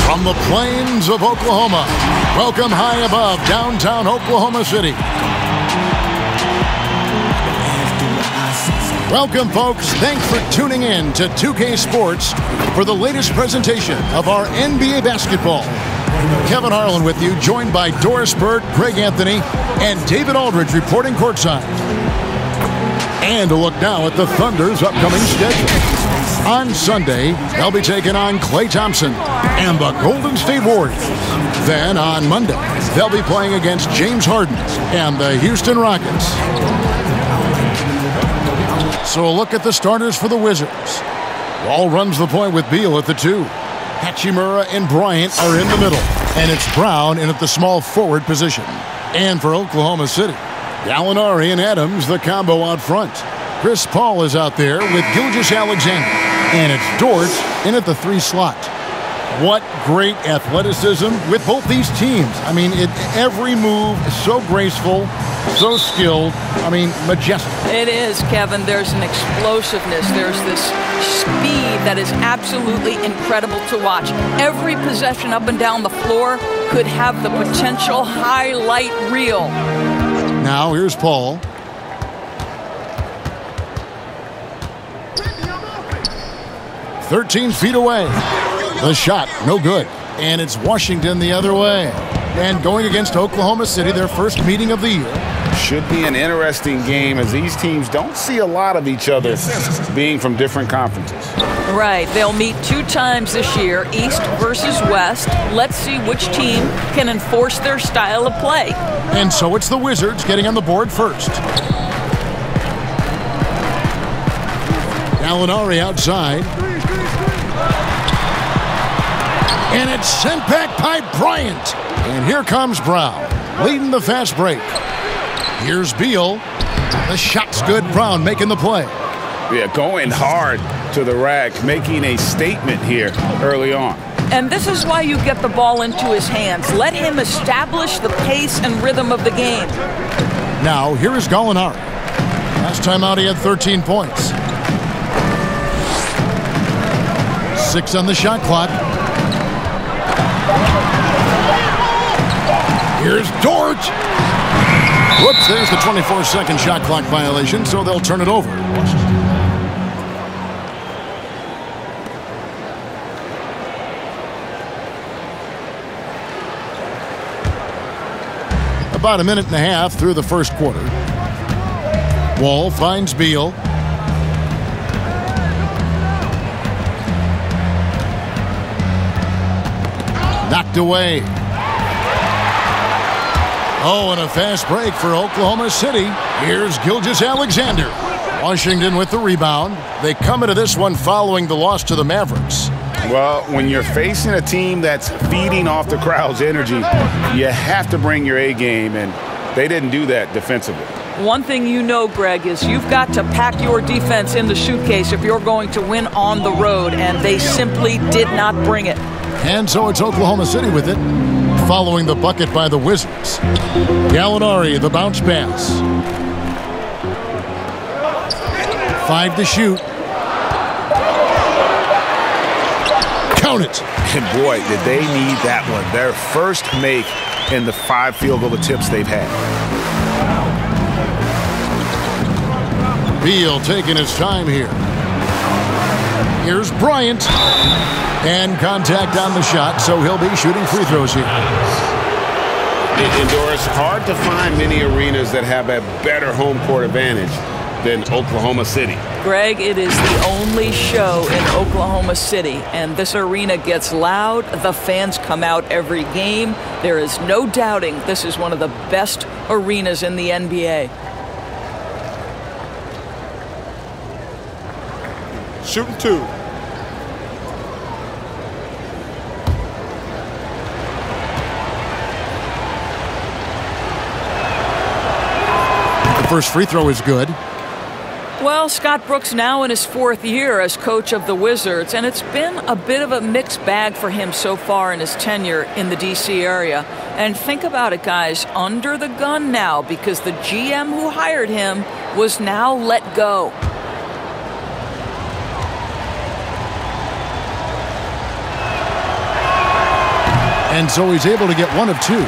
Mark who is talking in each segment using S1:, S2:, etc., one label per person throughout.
S1: From the plains of Oklahoma, welcome high above downtown Oklahoma City. Welcome, folks. Thanks for tuning in to 2K Sports for the latest presentation of our NBA basketball. Kevin Harlan with you, joined by Doris Bird, Greg Anthony, and David Aldridge reporting courtside. And a look now at the Thunder's upcoming schedule. On Sunday, they'll be taking on Klay Thompson and the Golden State Warriors. Then on Monday, they'll be playing against James Harden and the Houston Rockets. So a look at the starters for the Wizards. Wall runs the point with Beal at the 2. Hachimura and Bryant are in the middle, and it's Brown in at the small forward position. And for Oklahoma City, Gallinari and Adams, the combo out front. Chris Paul is out there with Gilgeous-Alexander, and it's Dort in at the 3 slot. What great athleticism with both these teams. I mean, every move is so graceful, so skilled. I mean, majestic.
S2: It is, Kevin. There's an explosiveness. There's this speed that is absolutely incredible to watch. Every possession up and down the floor could have the potential highlight reel.
S1: Now here's Paul. "13 feet away. The shot, no good. And it's Washington the other way. And going against Oklahoma City, their first meeting of the year.
S3: Should be an interesting game, as these teams don't see a lot of each other being from different conferences.
S2: Right. They'll meet 2 times this year, East versus West. Let's see which team can enforce their style of play.
S1: And so it's the Wizards getting on the board first. Gallinari outside. And it's sent back by Bryant. And here comes Brown, leading the fast break. Here's Beal. The shot's good. Brown making the play.
S3: Yeah, going hard to the rack, making a statement here early on.
S2: And this is why you get the ball into his hands. Let him establish the pace and rhythm of the game.
S1: Now, here is Gallinari. Last time out, he had 13 points. 6 on the shot clock. Here's Dort. Whoops, there's the 24-second shot clock violation, so they'll turn it over. About a minute and a half through the first quarter. Wall finds Beal. Knocked away. Oh, and a fast break for Oklahoma City. Here's Gilgeous-Alexander. Washington with the rebound. They come into this one following the loss to the Mavericks.
S3: Well, when you're facing a team that's feeding off the crowd's energy, you have to bring your A game, and they didn't do that defensively.
S2: One thing you know, Greg, is you've got to pack your defense in the suitcase if you're going to win on the road, and they simply did not bring it.
S1: And so it's Oklahoma City with it, following the bucket by the Wizards. Gallinari, the bounce pass. 5 to shoot. Count it.
S3: And boy, did they need that one. Their first make in the 5 field goal attempts they've had.
S1: Beal taking his time here. Here's Bryant. And contact on the shot, so he'll be shooting free throws here.
S3: And Doris, hard to find many arenas that have a better home court advantage than Oklahoma City.
S2: Greg, it is the only show in Oklahoma City, and this arena gets loud. The fans come out every game. There is no doubting this is one of the best arenas in the NBA.
S4: Shooting 2.
S1: The first free throw is good.
S2: Well, Scott Brooks now in his 4th year as coach of the Wizards, and it's been a bit of a mixed bag for him so far in his tenure in the D.C. area. And think about it, guys, under the gun now because the GM who hired him was now let go.
S1: And so he's able to get one of two.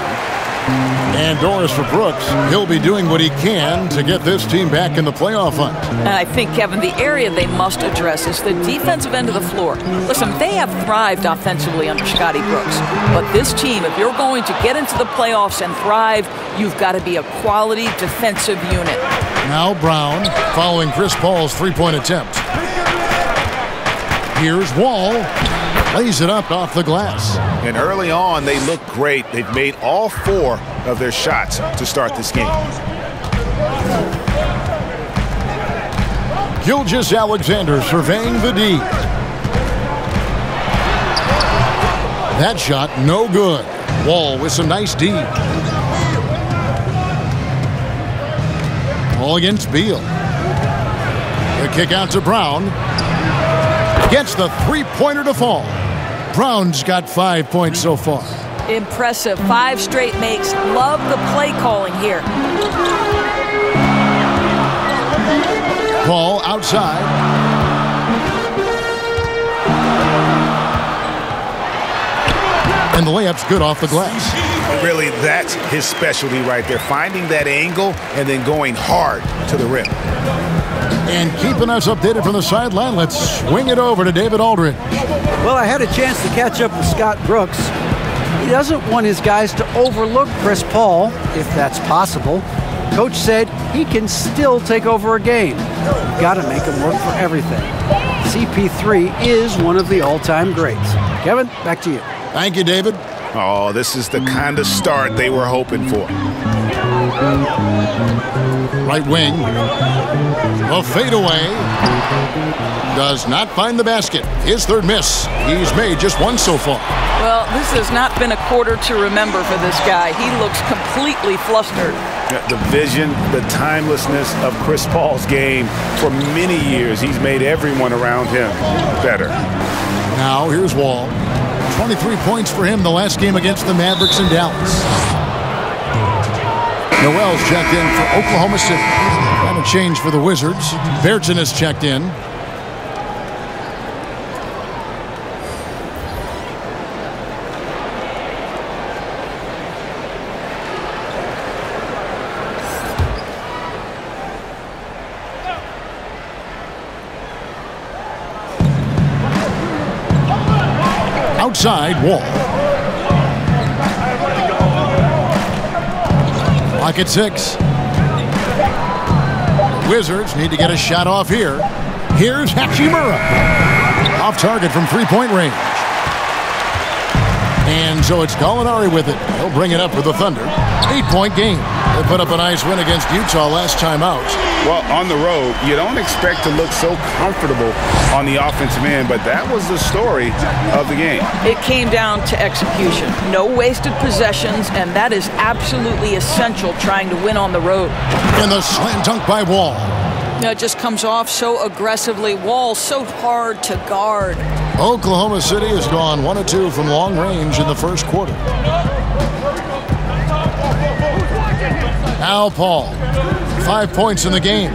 S1: And Doris for Brooks, he'll be doing what he can to get this team back in the playoff hunt.
S2: And I think, Kevin, the area they must address is the defensive end of the floor. Listen, they have thrived offensively under Scotty Brooks. But this team, if you're going to get into the playoffs and thrive, you've got to be a quality defensive unit.
S1: Now Brown following Chris Paul's three-point attempt. Here's Wall. Lays it up off the glass.
S3: And early on, they look great. They've made all 4 of their shots to start this game.
S1: Gilgeous Alexander surveying the D. That shot, no good. Wall with some nice D. All against Beal. The kick out to Brown. Gets the three-pointer to fall. Brown's got 5 points so far.
S2: Impressive. 5 straight makes. Love the play calling here.
S1: Ball outside. And the layup's good off the glass.
S3: Really, that's his specialty right there. Finding that angle and then going hard to the rim.
S1: And keeping us updated from the sideline, let's swing it over to David Aldridge.
S4: Well, I had a chance to catch up with Scott Brooks. He doesn't want his guys to overlook Chris Paul, if that's possible. Coach said he can still take over a game. You've got to make him work for everything. CP3 is one of the all-time greats. Kevin, back to you.
S1: Thank you, David.
S3: Oh, this is the kind of start they were hoping for.
S1: Right wing. A fadeaway. Does not find the basket. His third miss. He's made just one so far.
S2: Well, this has not been a quarter to remember for this guy. He looks completely flustered.
S3: The vision, the timelessness of Chris Paul's game for many years. He's made everyone around him better.
S1: Now here's Wall. 23 points for him the last game against the Mavericks in Dallas. Noel's checked in for Oklahoma City. And a change for the Wizards. Bertin has checked in. Outside, Wall. Clock at 6. Wizards need to get a shot off here. Here's Hachimura. Off target from three-point range. And so it's Gallinari with it. He'll bring it up for the Thunder. 8-point game. They put up a nice win against Utah last time out.
S3: Well, on the road, you don't expect to look so comfortable on the offensive end, but that was the story of the game.
S2: It came down to execution. No wasted possessions, and that is absolutely essential trying to win on the road.
S1: And the slam dunk by Wall.
S2: It just comes off so aggressively. Wall so hard to guard.
S1: Oklahoma City has gone 1 of 2 from long range in the first quarter. Al Paul, 5 points in the game.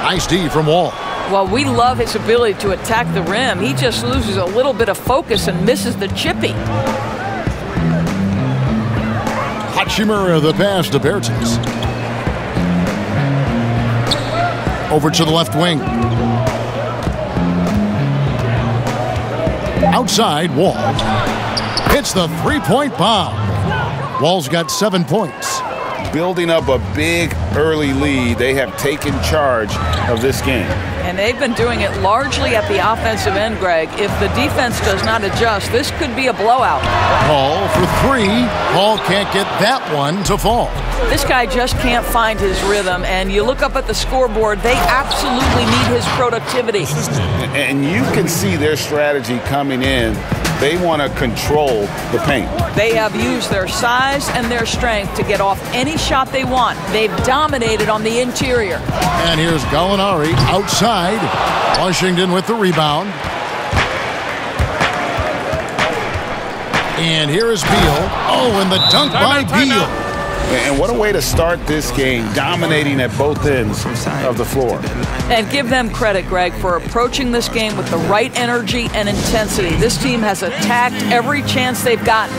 S1: Nice D from Wall.
S2: Well, we love his ability to attack the rim. He just loses a little bit of focus and misses the chippy.
S1: Hachimura the pass to Bertens. Over to the left wing. Outside, Wall. Hits the three-point bomb. Wall's got 7 points.
S3: Building up a big early lead, they have taken charge of this game.
S2: And they've been doing it largely at the offensive end, Greg. If the defense does not adjust, this could be a blowout.
S1: Paul for 3. Paul can't get that one to fall.
S2: This guy just can't find his rhythm, and you look up at the scoreboard, they absolutely need his productivity.
S3: And you can see their strategy coming in. They want to control the paint.
S2: They have used their size and their strength to get off any shot they want. They've dominated on the interior.
S1: And here's Gallinari outside. Washington with the rebound. And here is Beal. Oh, and the dunk by Beal.
S3: And what a way to start this game, dominating at both ends of the floor.
S2: And give them credit, Greg, for approaching this game with the right energy and intensity. This team has attacked every chance they've gotten.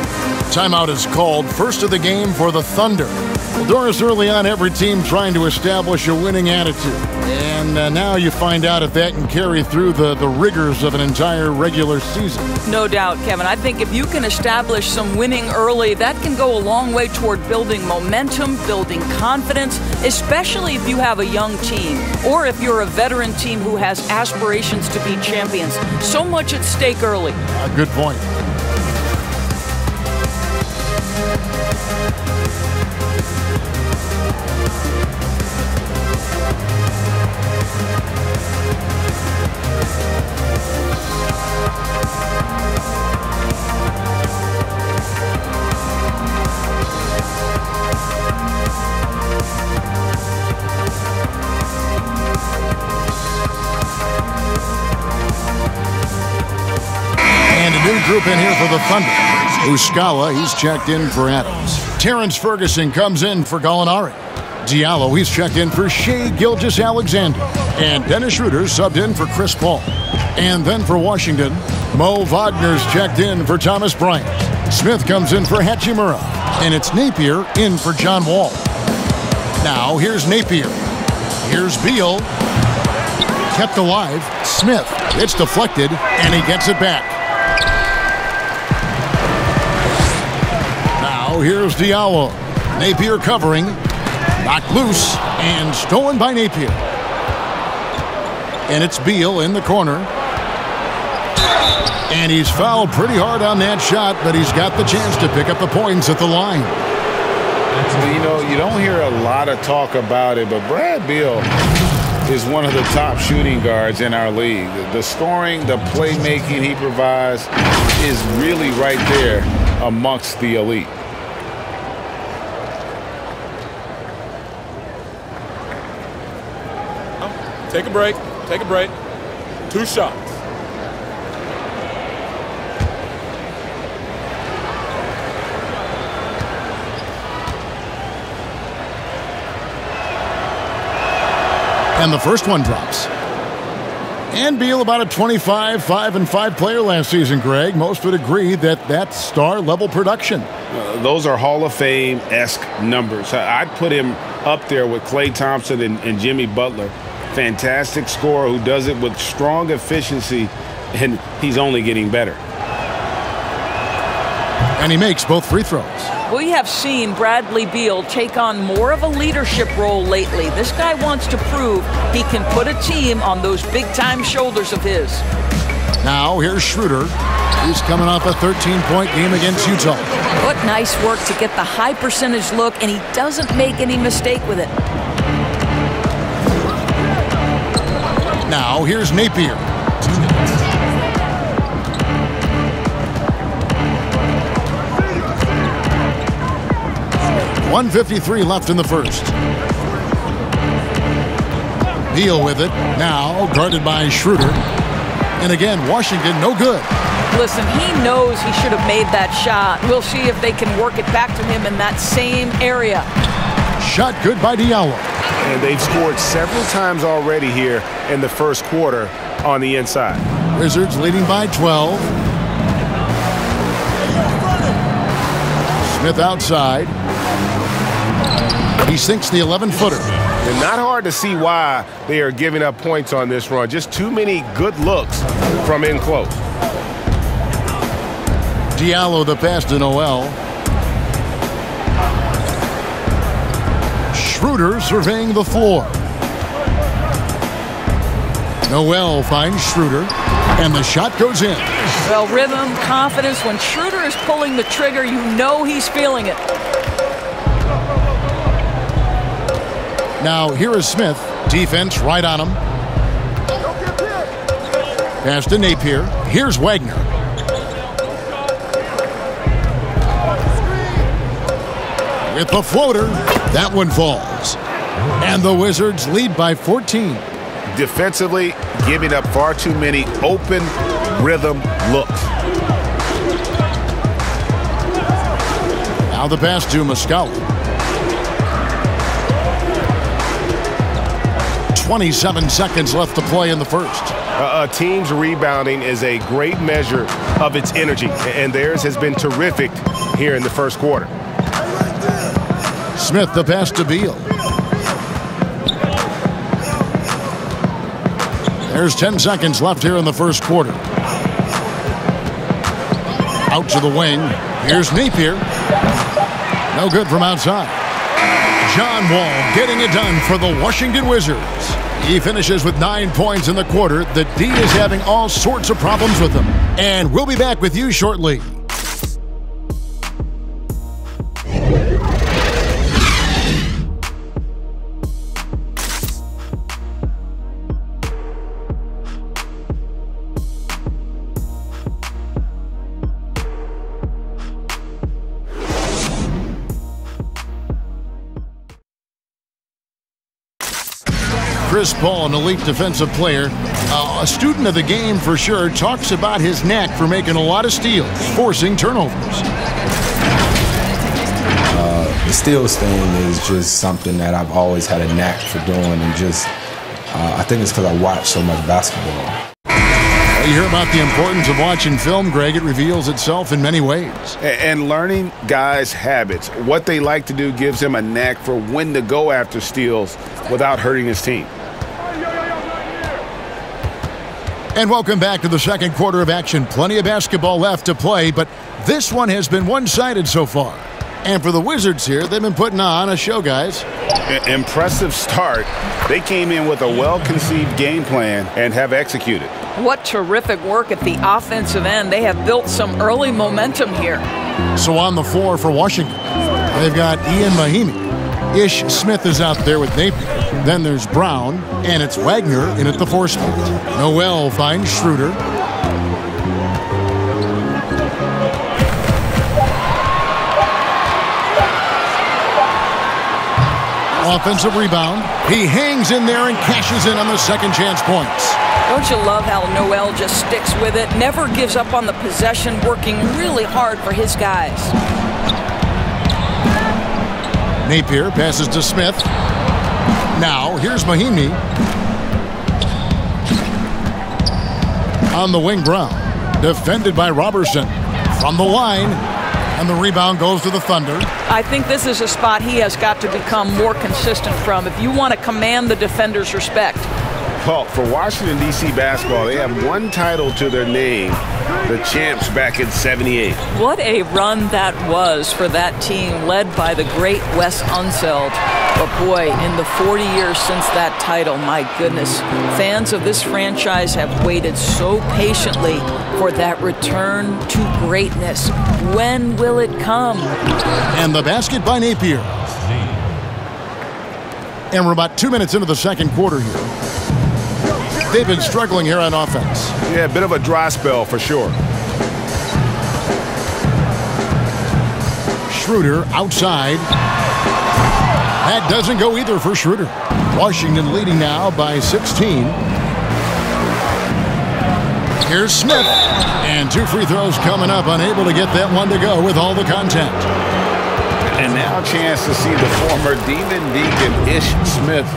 S1: Timeout is called. First of the game for the Thunder. Well, Doris, early on, every team trying to establish a winning attitude. And now you find out if that can carry through the rigors of an entire regular season.
S2: No doubt, Kevin. I think if you can establish some winning early, that can go a long way toward building momentum, building confidence, especially if you have a young team or if you're a veteran team who has aspirations to be champions. So much at stake early.
S1: Good point. Group in here for the Thunder. Muscala, he's checked in for Adams. Terrence Ferguson comes in for Gallinari. Diallo, he's checked in for Shai Gilgeous-Alexander. And Dennis Schroeder subbed in for Chris Paul. And then for Washington, Mo Wagner's checked in for Thomas Bryant. Smith comes in for Hachimura. And it's Napier in for John Wall. Now, here's Napier. Here's Beal. Kept alive. Smith. It's deflected, and he gets it back. Here's Diallo. Napier covering. Knocked loose and stolen by Napier. And it's Beal in the corner. And he's fouled pretty hard on that shot, but he's got the chance to pick up the points at the line.
S3: You know, you don't hear a lot of talk about it, but Brad Beal is one of the top shooting guards in our league. The scoring, the playmaking he provides is really right there amongst the elite.
S5: Take a break. Take a break. 2 shots.
S1: And the first one drops. And Beal about a 25-5-5 player last season, Greg. Most would agree that that's star-level production.
S3: Those are Hall of Fame-esque numbers. I'd put him up there with Klay Thompson and Jimmy Butler. Fantastic scorer who does it with strong efficiency, and he's only getting better.
S1: And he makes both free throws.
S2: We have seen Bradley Beal take on more of a leadership role lately. This guy wants to prove he can put a team on those big-time shoulders of his.
S1: Now here's Schroeder. He's coming off a 13-point game against Utah.
S2: What nice work to get the high percentage look, and he doesn't make any mistake with it.
S1: Now, here's Napier. .153 left in the first. Beal with it. Now, guarded by Schroeder. And again, Washington, no good.
S2: Listen, he knows he should have made that shot. We'll see if they can work it back to him in that same area.
S1: Shot good by Diallo.
S3: And they've scored several times already here in the first quarter on the inside.
S1: Wizards leading by 12. Smith outside. He sinks the 11-footer.
S3: And not hard to see why they are giving up points on this run. Just too many good looks from in close.
S1: Diallo the pass to Noel. Schroeder surveying the floor. Noel finds Schroeder, and the shot goes in.
S2: Well, rhythm, confidence. When Schroeder is pulling the trigger, you know he's feeling it.
S1: Now, here is Smith. Defense right on him. Pass to Napier. Here's Wagner. With the floater, that one falls. And the Wizards lead by 14.
S3: Defensively, giving up far too many open rhythm looks.
S1: Now the pass to Muscala. 27 seconds left to play in the first.
S6: A team's rebounding is a great measure of its energy, and theirs has been terrific here in the first quarter.
S1: Smith the pass to Beal. There's 10 seconds left here in the first quarter. Out to the wing. Here's Napier. No good from outside. John Wall getting it done for the Washington Wizards. He finishes with 9 points in the quarter. The D is having all sorts of problems with him. And we'll be back with you shortly. Chris Paul, an elite defensive player, a student of the game for sure, talks about his knack for making a lot of steals, forcing turnovers.
S7: The steals thing is just something that I've always had a knack for doing, and just I think it's because I watch so much basketball.
S1: You hear about the importance of watching film, Greg. It reveals itself in many ways.
S3: And learning guys' habits, what they like to do, gives him a knack for when to go after steals without hurting his team.
S1: And welcome back to the second quarter of action. Plenty of basketball left to play, but this one has been one-sided so far. And for the Wizards here, they've been putting on a show, guys.
S3: Impressive start. They came in with a well-conceived game plan and have executed.
S2: What terrific work at the offensive end. They have built some early momentum here.
S1: So on the floor for Washington, they've got Ian Mahimi. Ish Smith is out there with Napier. Then there's Brown, and it's Wagner in at the 4 spot. Noel finds Schroeder. Offensive rebound. He hangs in there and cashes in on the second chance points.
S2: Don't you love how Noel just sticks with it, never gives up on the possession, working really hard for his guys.
S1: Napier passes to Smith. Now, here's Mahimi. On the wing, Brown. Defended by Robertson. From the line. And the rebound goes to the Thunder.
S2: I think this is a spot he has got to become more consistent from if you want to command the defender's respect.
S3: Well, for Washington, D.C. basketball, they have one title to their name, the champs back in '78.
S2: What a run that was for that team, led by the great Wes Unseld. But boy, in the 40 years since that title, my goodness, fans of this franchise have waited so patiently for that return to greatness. When will it come?
S1: And the basket by Napier. And we're about 2 minutes into the second quarter here. They've been struggling here on offense.
S3: Yeah, a bit of a dry spell for sure.
S1: Schroeder outside. That doesn't go either for Schroeder. Washington leading now by 16. Here's Smith. And 2 free throws coming up, unable to get that one to go with all the contact.
S3: And now a chance to see the former Demon Deacon Ish Smith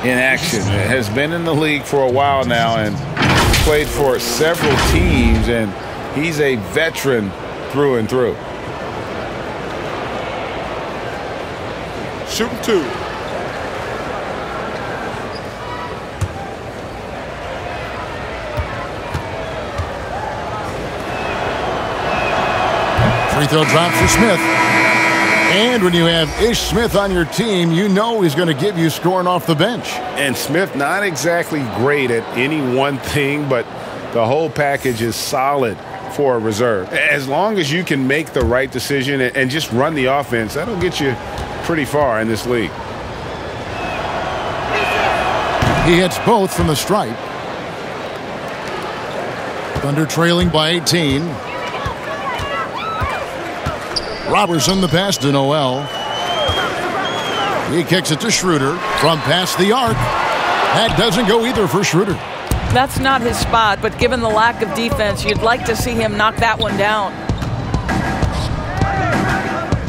S3: in action. Has been in the league for a while now and played for several teams, and he's a veteran through and through.
S5: Shooting 2.
S1: Free throw drop for Smith. And when you have Ish Smith on your team, you know he's going to give you scoring off the bench.
S3: And Smith not exactly great at any one thing, but the whole package is solid for a reserve. As long as you can make the right decision and just run the offense, that'll get you pretty far in this league.
S1: He hits both from the stripe. Thunder trailing by 18. Robertson the pass to Noel. He kicks it to Schroeder from past the arc. That doesn't go either for Schroeder.
S2: That's not his spot, but given the lack of defense, you'd like to see him knock that one down.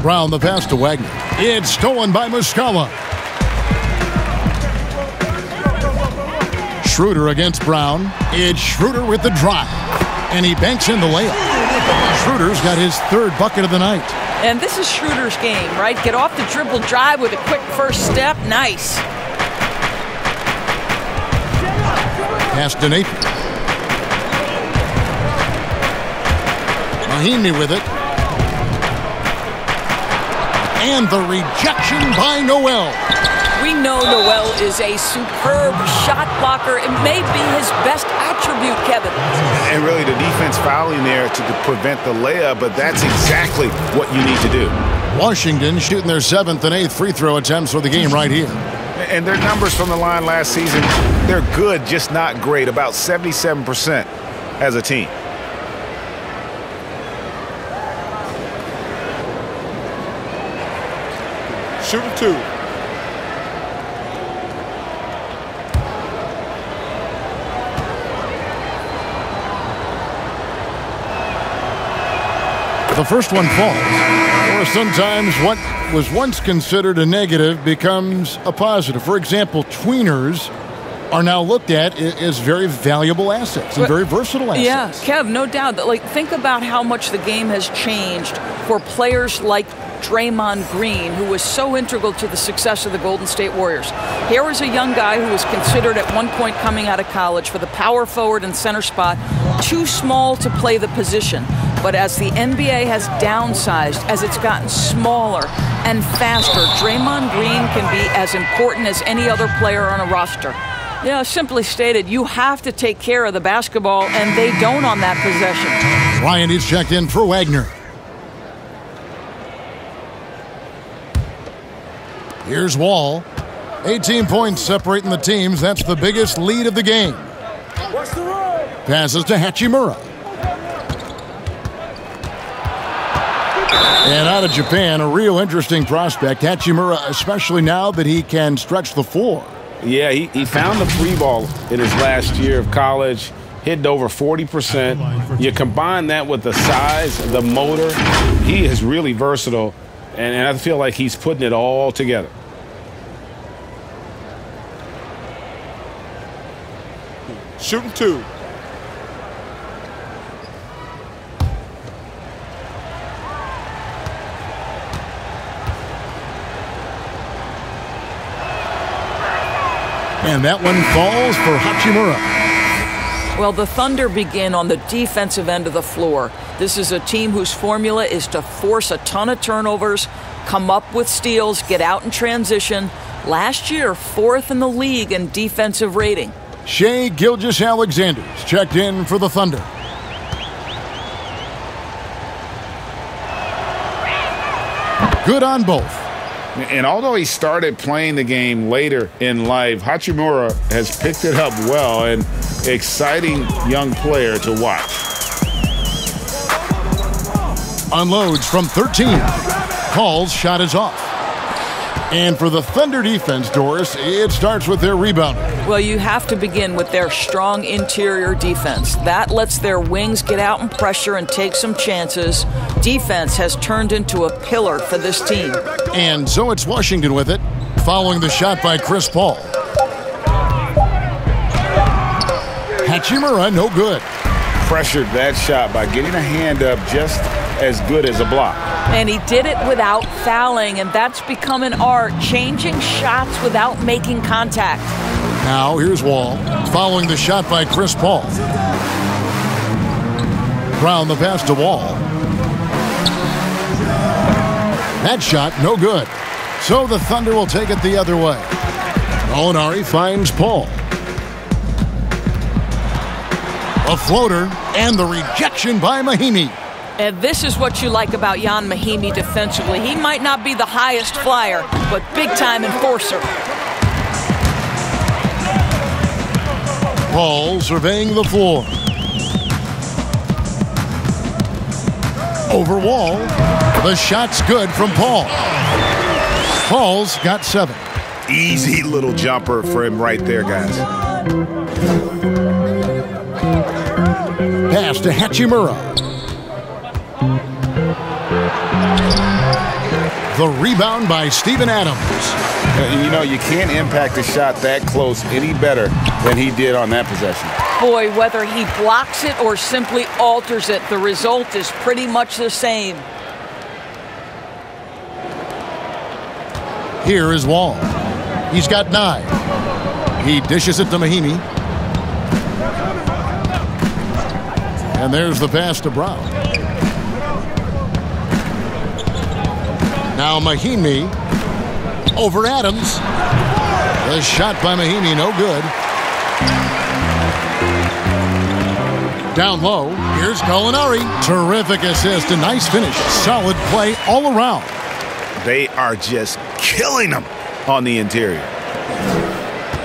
S1: Brown the pass to Wagner. It's stolen by Muscala. Schroeder against Brown. It's Schroeder with the drive. And he banks in the layup. Schroeder's got his third bucket of the night.
S2: And this is Schroeder's game, right? Get off the dribble drive with a quick first step. Nice.
S1: Pass to Nathan. Mahimi with it. And the rejection by Noel.
S2: We know Noel is a superb shot blocker. It may be his best attribute, Kevin.
S3: And really the defense fouling there to prevent the layup, but that's exactly what you need to do.
S1: Washington shooting their 7th and 8th free throw attempts for the game right here.
S3: And their numbers from the line last season, they're good, just not great, about 77% as a team.
S5: Shooting 2.
S1: The first one falls. Or sometimes what was once considered a negative becomes a positive. For example, tweeners are now looked at as very valuable assets and very versatile assets.
S2: Yeah, Kev, no doubt. Like, think about how much the game has changed for players like Draymond Green, who was so integral to the success of the Golden State Warriors. Here was a young guy who was considered at one point coming out of college for the power forward and center spot, too small to play the position. But as the NBA has downsized, as it's gotten smaller and faster, Draymond Green can be as important as any other player on a roster. You know, simply stated, you have to take care of the basketball, and they don't on that possession.
S1: Ryan is checked in for Wagner. Here's Wall. 18 points separating the teams. That's the biggest lead of the game. Passes to Hachimura. And out of Japan, a real interesting prospect. Hachimura, especially now that he can stretch the floor.
S3: Yeah, he found the free ball in his last year of college, hit over 40%. You combine that with the size, the motor, he is really versatile, and I feel like he's putting it all together.
S5: Shooting 2.
S1: And that one falls for Hachimura.
S2: Well, the Thunder begin on the defensive end of the floor. This is a team whose formula is to force a ton of turnovers, come up with steals, get out in transition. Last year, 4th in the league in defensive rating.
S1: Shai Gilgeous-Alexander's checked in for the Thunder. Good on both.
S3: And although he started playing the game later in life, Hachimura has picked it up well, and exciting young player to watch.
S1: Unloads from 13. Paul's shot is off. And for the Thunder defense, Doris, it starts with their rebounding.
S2: Well, you have to begin with their strong interior defense. That lets their wings get out and pressure and take some chances. Defense has turned into a pillar for this team.
S1: And so it's Washington with it, following the shot by Chris Paul. Hachimura, no good.
S3: Pressured that shot by getting a hand up just as good as a block.
S2: And he did it without fouling, and that's become an art, changing shots without making contact.
S1: Now here's Wall, following the shot by Chris Paul. Brown the pass to Wall. That shot, no good. So the Thunder will take it the other way. Molinari finds Paul. A floater, and the rejection by Mahimi.
S2: And this is what you like about Ian Mahimi defensively. He might not be the highest flyer, but big-time enforcer.
S1: Paul surveying the floor. Over Wall. The shot's good from Paul. Paul's got 7.
S6: Easy little jumper for him right there, guys.
S1: Pass to Hachimura. The rebound by Steven Adams.
S3: And, you know, you can't impact a shot that close any better than he did on that possession.
S2: Boy, whether he blocks it or simply alters it, the result is pretty much the same.
S1: Here is Wall. He's got 9. He dishes it to Mahinmi. And there's the pass to Brown. Now Mahinmi over Adams. The shot by Mahinmi, no good. Down low, here's Gallinari. Terrific assist, a nice finish. Solid play all around.
S3: They are just killing them on the interior.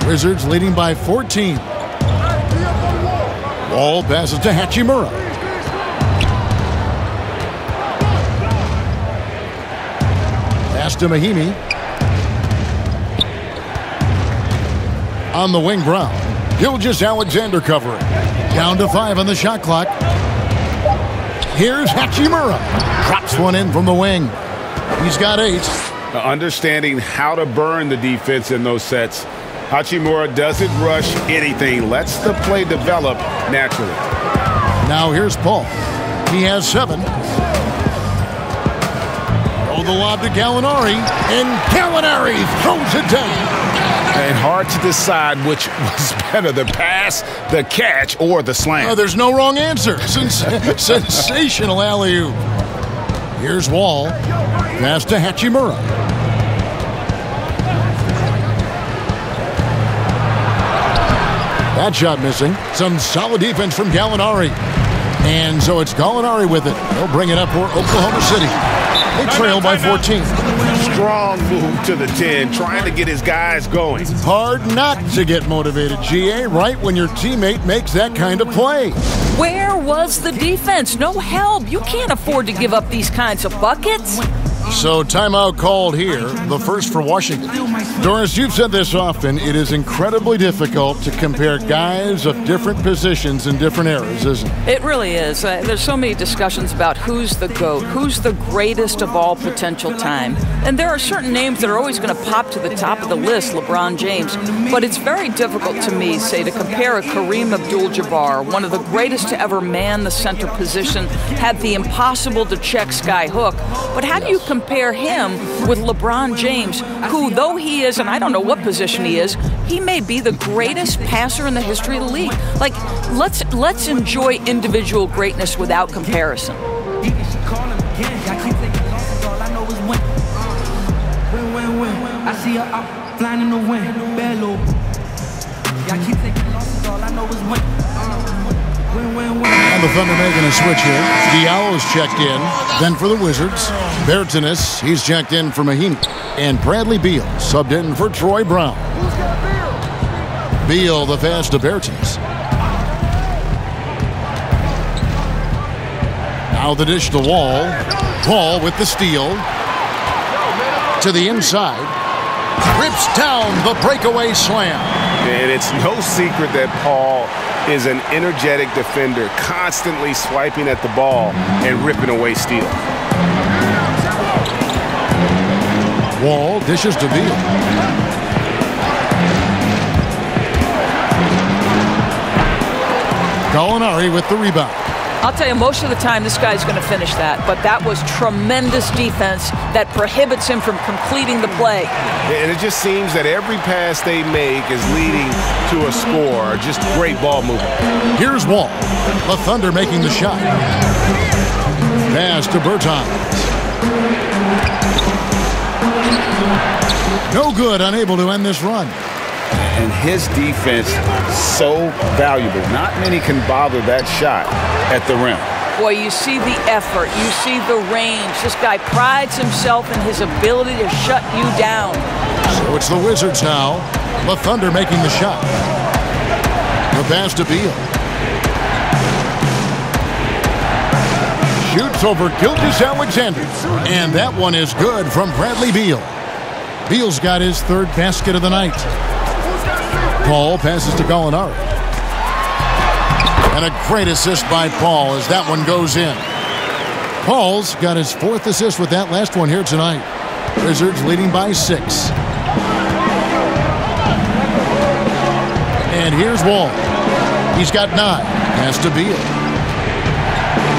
S1: Wizards leading by 14. Wall passes to Hachimura. Pass to Mahinmi. On the wing, Brown. Gilgeous-Alexander covering. Down to 5 on the shot clock. Here's Hachimura. Drops one in from the wing. He's got 8.
S3: Understanding how to burn the defense in those sets. Hachimura doesn't rush anything. Lets the play develop naturally.
S1: Now here's Paul. He has 7. Throw the lob to Gallinari. And Gallinari throws it down.
S3: And hard to decide which was better, the pass, the catch, or the slam.
S1: There's no wrong answer. Sensational alley-oop. Here's Wall. Pass to Hachimura. That shot missing. Some solid defense from Gallinari. And so it's Gallinari with it. They'll bring it up for Oklahoma City. They trail by 14.
S3: Strong move to the 10, trying to get his guys going.
S1: Hard not to get motivated, GA, right when your teammate makes that kind of play.
S2: Where was the defense? No help. You can't afford to give up these kinds of buckets.
S1: So timeout called here, the first for Washington. Doris, you've said this often, it is incredibly difficult to compare guys of different positions in different eras, isn't it?
S2: It really is. There's so many discussions about who's the GOAT, who's the greatest of all potential time. And there are certain names that are always going to pop to the top of the list, LeBron James. But it's very difficult to me, say, to compare a Kareem Abdul-Jabbar, one of the greatest to ever man the center position, had the impossible-to-check sky hook. But how do you compare him with LeBron James, who, though he is, and I don't know what position he is, he may be the greatest passer in the history of the league. Like, let's enjoy individual greatness without comparison.
S8: I see her out flying in the wind, bellow. I keep taking losses, all I know is win.
S1: And the Thunder making a switch here. Diallo's checked in. Then for the Wizards, Bertans, he's checked in for Mahinmi. And Bradley Beal subbed in for Troy Brown. Beal the pass to Bertans. Now the dish to Wall. Wall with the steal. To the inside. Rips down the breakaway slam.
S6: And it's no secret that Paul is an energetic defender, constantly swiping at the ball and ripping away steals.
S1: Wall dishes to Beal. Gallinari with the rebound.
S2: I'll tell you, most of the time this guy's going to finish that, but that was tremendous defense that prohibits him from completing the play.
S6: And it just seems that every pass they make is leading to a score. Just great ball movement.
S1: Here's Wall. The Thunder making the shot. Pass to Bertans. No good, unable to end this run.
S3: And his defense so valuable. Not many can bother that shot at the rim.
S2: Boy, you see the effort, you see the range. This guy prides himself in his ability to shut you down.
S1: So it's the Wizards now. The Thunder making the shot. The pass to Beal. Shoots over Gilgeous-Alexander. And that one is good from Bradley Beal. Beal's got his third basket of the night. Paul passes to Gallinari. And a great assist by Paul as that one goes in. Paul's got his fourth assist with that last one here tonight. Wizards leading by 6. And here's Wall. He's got 9. Has to Beal.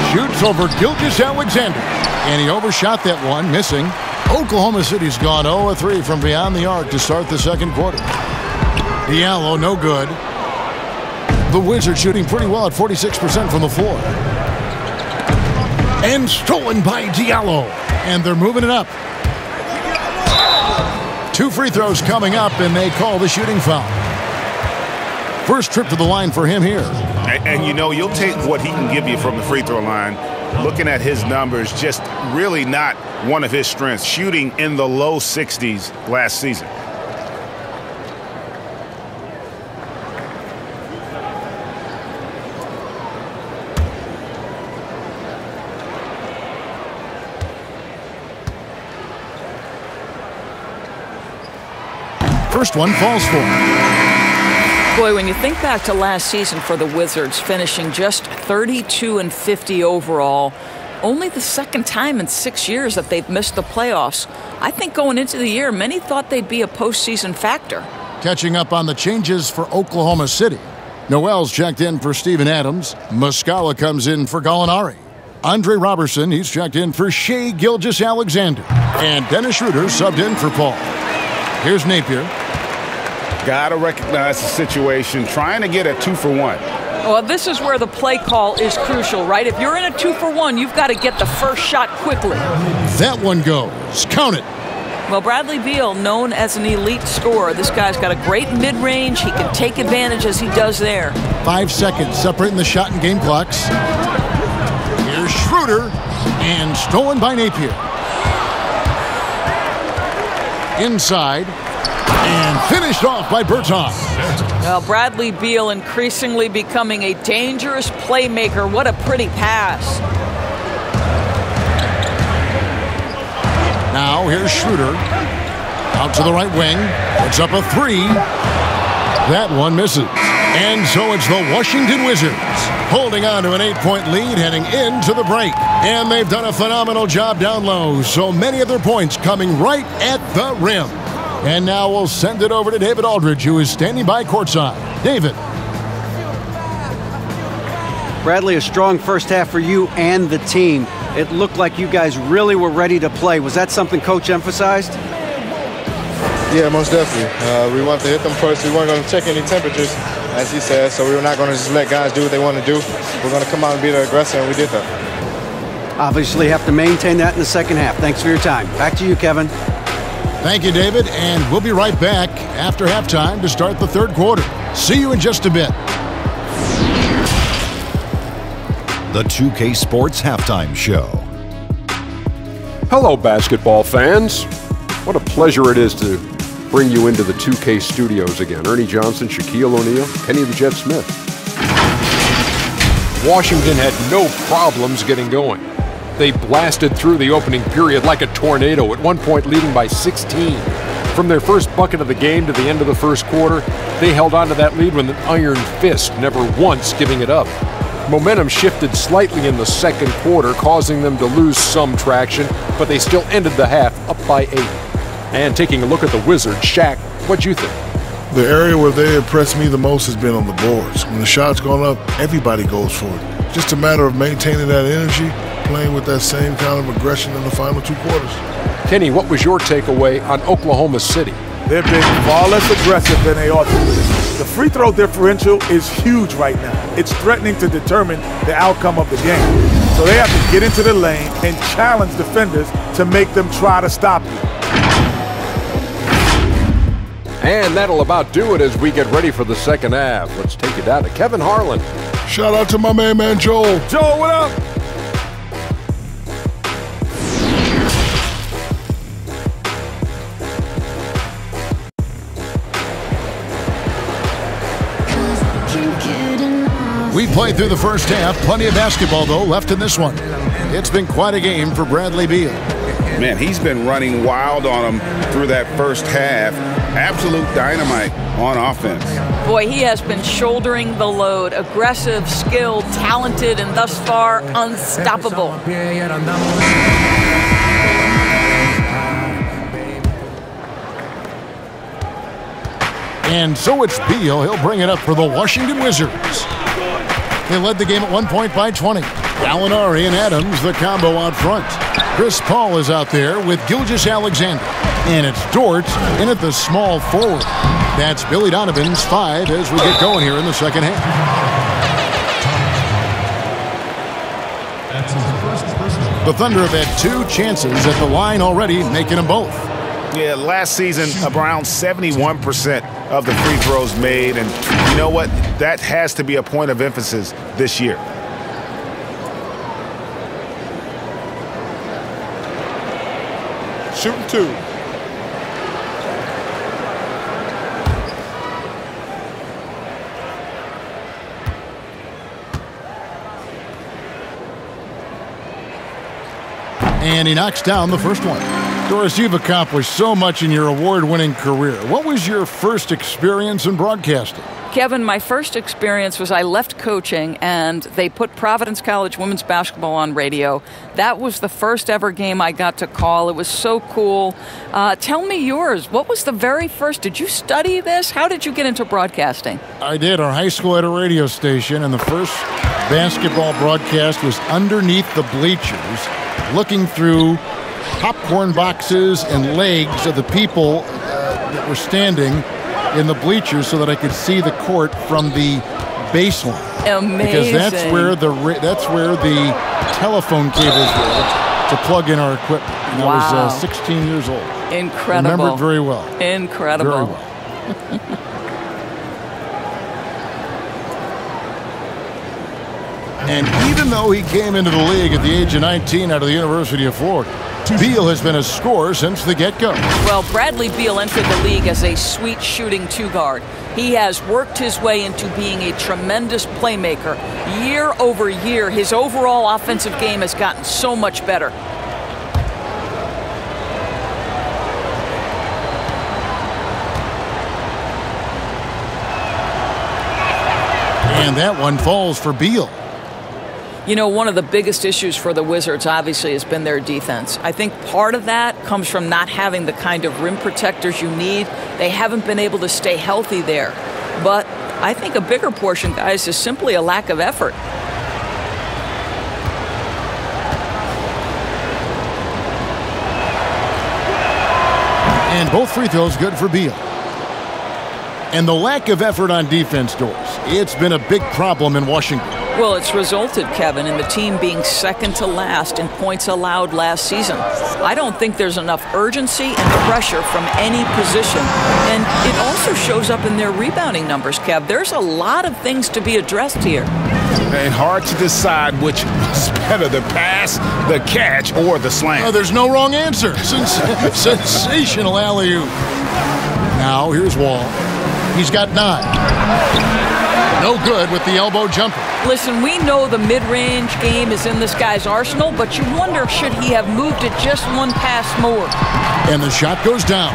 S1: Shoots over Gilgeous-Alexander. And he overshot that one, missing. Oklahoma City's gone 0-3 from beyond the arc to start the second quarter. Diallo, no good. The Wizards shooting pretty well at 46% from the floor. And stolen by Diallo. And they're moving it up. 2 free throws coming up, and they call the shooting foul. First trip to the line for him here.
S3: And you know, you'll take what he can give you from the free throw line. Looking at his numbers, just really not one of his strengths. Shooting in the low 60s last season.
S1: First one falls for him.
S2: Boy, when you think back to last season for the Wizards, finishing just 32-50 overall, only the second time in 6 years that they've missed the playoffs. I think going into the year, many thought they'd be a postseason factor.
S1: Catching up on the changes for Oklahoma City. Noel's checked in for Steven Adams. Muscala comes in for Gallinari. Andre Robertson, he's checked in for Shai Gilgeous-Alexander. And Dennis Schroeder subbed in for Paul. Here's Napier.
S3: Got to recognize the situation, trying to get a 2-for-1.
S2: Well, this is where the play call is crucial, right? If you're in a 2-for-1, you've got to get the first shot quickly.
S1: That one goes. Count it.
S2: Well, Bradley Beal, known as an elite scorer. This guy's got a great mid-range. He can take advantage as he does there. 5
S1: seconds separating the shot and game clocks. Here's Schroeder, and stolen by Napier. Inside. And finished off by Bertans.
S2: Well, Bradley Beal increasingly becoming a dangerous playmaker. What a pretty pass.
S1: Now here's Schroeder. Out to the right wing. Puts up a 3. That one misses. And so it's the Washington Wizards holding on to an 8-point lead heading into the break. And they've done a phenomenal job down low. So many of their points coming right at the rim. And now we'll send it over to David Aldridge, who is standing by courtside. David.
S4: Bradley, a strong first half for you and the team. It looked like you guys really were ready to play. Was that something Coach emphasized?
S9: Yeah, most definitely. We wanted to hit them first. We weren't going to check any temperatures, as he said, so we were not going to just let guys do what they want to do. We're going to come out and be the aggressor, and we did that.
S4: Obviously have to maintain that in the second half. Thanks for your time. Back to you, Kevin.
S1: Thank you, David, and we'll be right back after halftime to start the third quarter. See you in just a bit.
S10: The 2K Sports Halftime Show.
S11: Hello, basketball fans. What a pleasure it is to bring you into the 2K studios again. Ernie Johnson, Shaquille O'Neal, Kenny the Jet Smith. Washington had no problems getting going. They blasted through the opening period like a tornado, at one point leading by 16. From their first bucket of the game to the end of the first quarter, they held on to that lead with an iron fist, never once giving it up. Momentum shifted slightly in the second quarter, causing them to lose some traction, but they still ended the half up by 8. And taking a look at the Wizards, Shaq, what'd you think?
S12: The area where they impressed me the most has been on the boards. When the shot's gone up, everybody goes for it. Just a matter of maintaining that energy, playing with that same kind of aggression in the final 2 quarters.
S11: Kenny, what was your takeaway on Oklahoma City?
S5: They've been far less aggressive than they ought to be. The free throw differential is huge right now. It's threatening to determine the outcome of the game. So they have to get into the lane and challenge defenders to make them try to stop you.
S11: And that'll about do it as we get ready for the second half. Let's take it down to Kevin Harlan.
S12: Shout out to my man Joel.
S5: Joel, what up?
S1: We played through the first half. Plenty of basketball, though, left in this one. It's been quite a game for Bradley Beal.
S3: Man, he's been running wild on him through that first half. Absolute dynamite on offense.
S2: Boy, he has been shouldering the load. Aggressive, skilled, talented, and thus far, unstoppable.
S1: And so it's Beal. He'll bring it up for the Washington Wizards. They led the game at one point by 20. Gallinari and Adams, the combo out front. Chris Paul is out there with Gilgeous-Alexander. And it's Dort in at the small forward. That's Billy Donovan's 5 as we get going here in the second half. The Thunder have had 2 chances at the line already, making them both.
S3: Yeah, last season, around 71% of the free throws made. And you know what? That has to be a point of emphasis this year.
S5: Shooting 2.
S1: And he knocks down the first one. Doris, you've accomplished so much in your award-winning career. What was your first experience in broadcasting?
S2: Kevin, my first experience was I left coaching and they put Providence College women's basketball on radio. That was the first ever game I got to call. It was so cool. Tell me yours. What was the very first? Did you study this? How did you get into broadcasting?
S1: I did. Our high school had a radio station, and the first basketball broadcast was underneath the bleachers, looking through popcorn boxes and legs of the people that were standing in the bleachers so that I could see the court from the baseline.
S2: Amazing.
S1: Because that's where the telephone cables were to plug in our equipment. And
S2: wow.
S1: I was 16 years old.
S2: Incredible.
S1: Remember it very well.
S2: Incredible.
S1: Very well. And even though he came into the league at the age of 19 out of the University of Florida, Beal has been a scorer since the get-go.
S2: Well, Bradley Beal entered the league as a sweet shooting 2-guard. He has worked his way into being a tremendous playmaker. Year over year, his overall offensive game has gotten so much better.
S1: And that one falls for Beal.
S2: You know, one of the biggest issues for the Wizards, obviously, has been their defense. I think part of that comes from not having the kind of rim protectors you need. They haven't been able to stay healthy there. But I think a bigger portion, guys, is simply a lack of effort.
S1: And both free throws good for Beal. And the lack of effort on defense, Doris, it's been a big problem in Washington.
S2: Well, it's resulted, Kevin, in the team being second to last in points allowed last season. I don't think there's enough urgency and pressure from any position. And it also shows up in their rebounding numbers, Kev. There's a lot of things to be addressed here.
S3: And hard to decide which is better, the pass, the catch, or the slam.
S1: Oh, there's no wrong answer. Sensational alley-oop. Now, here's Wall. He's got 9. No good with the elbow jumper.
S2: Listen, we know the mid-range game is in this guy's arsenal, but you wonder, should he have moved it just one pass more?
S1: And the shot goes down.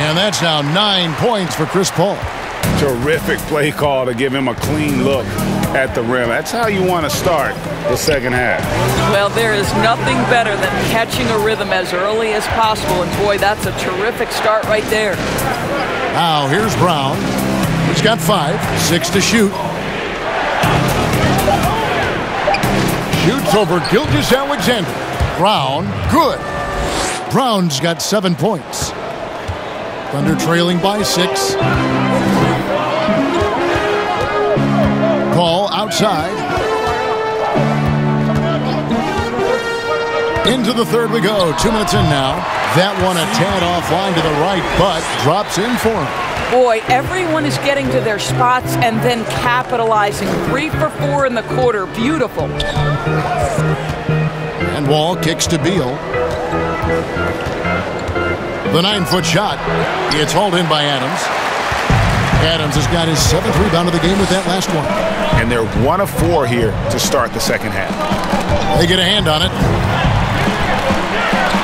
S1: And that's now 9 points for Chris Paul.
S3: Terrific play call to give him a clean look at the rim. That's how you want to start the second half.
S2: Well, there is nothing better than catching a rhythm as early as possible. And boy, that's a terrific start right there.
S1: Now, here's Brown. He's got 5, 6 to shoot. Shoots over Gilgeous-Alexander. Brown, good. Brown's got 7 points. Thunder trailing by 6. Paul outside. Into the third we go. 2 minutes in now. That one a tad offline to the right, but drops in for him.
S2: Boy, everyone is getting to their spots and then capitalizing. 3 for 4 in the quarter. Beautiful.
S1: And Wall kicks to Beal. The 9-foot shot. It's hauled in by Adams. Adams has got his 7th rebound of the game with that last one.
S3: And they're 1 of 4 here to start the second half.
S1: They get a hand on it.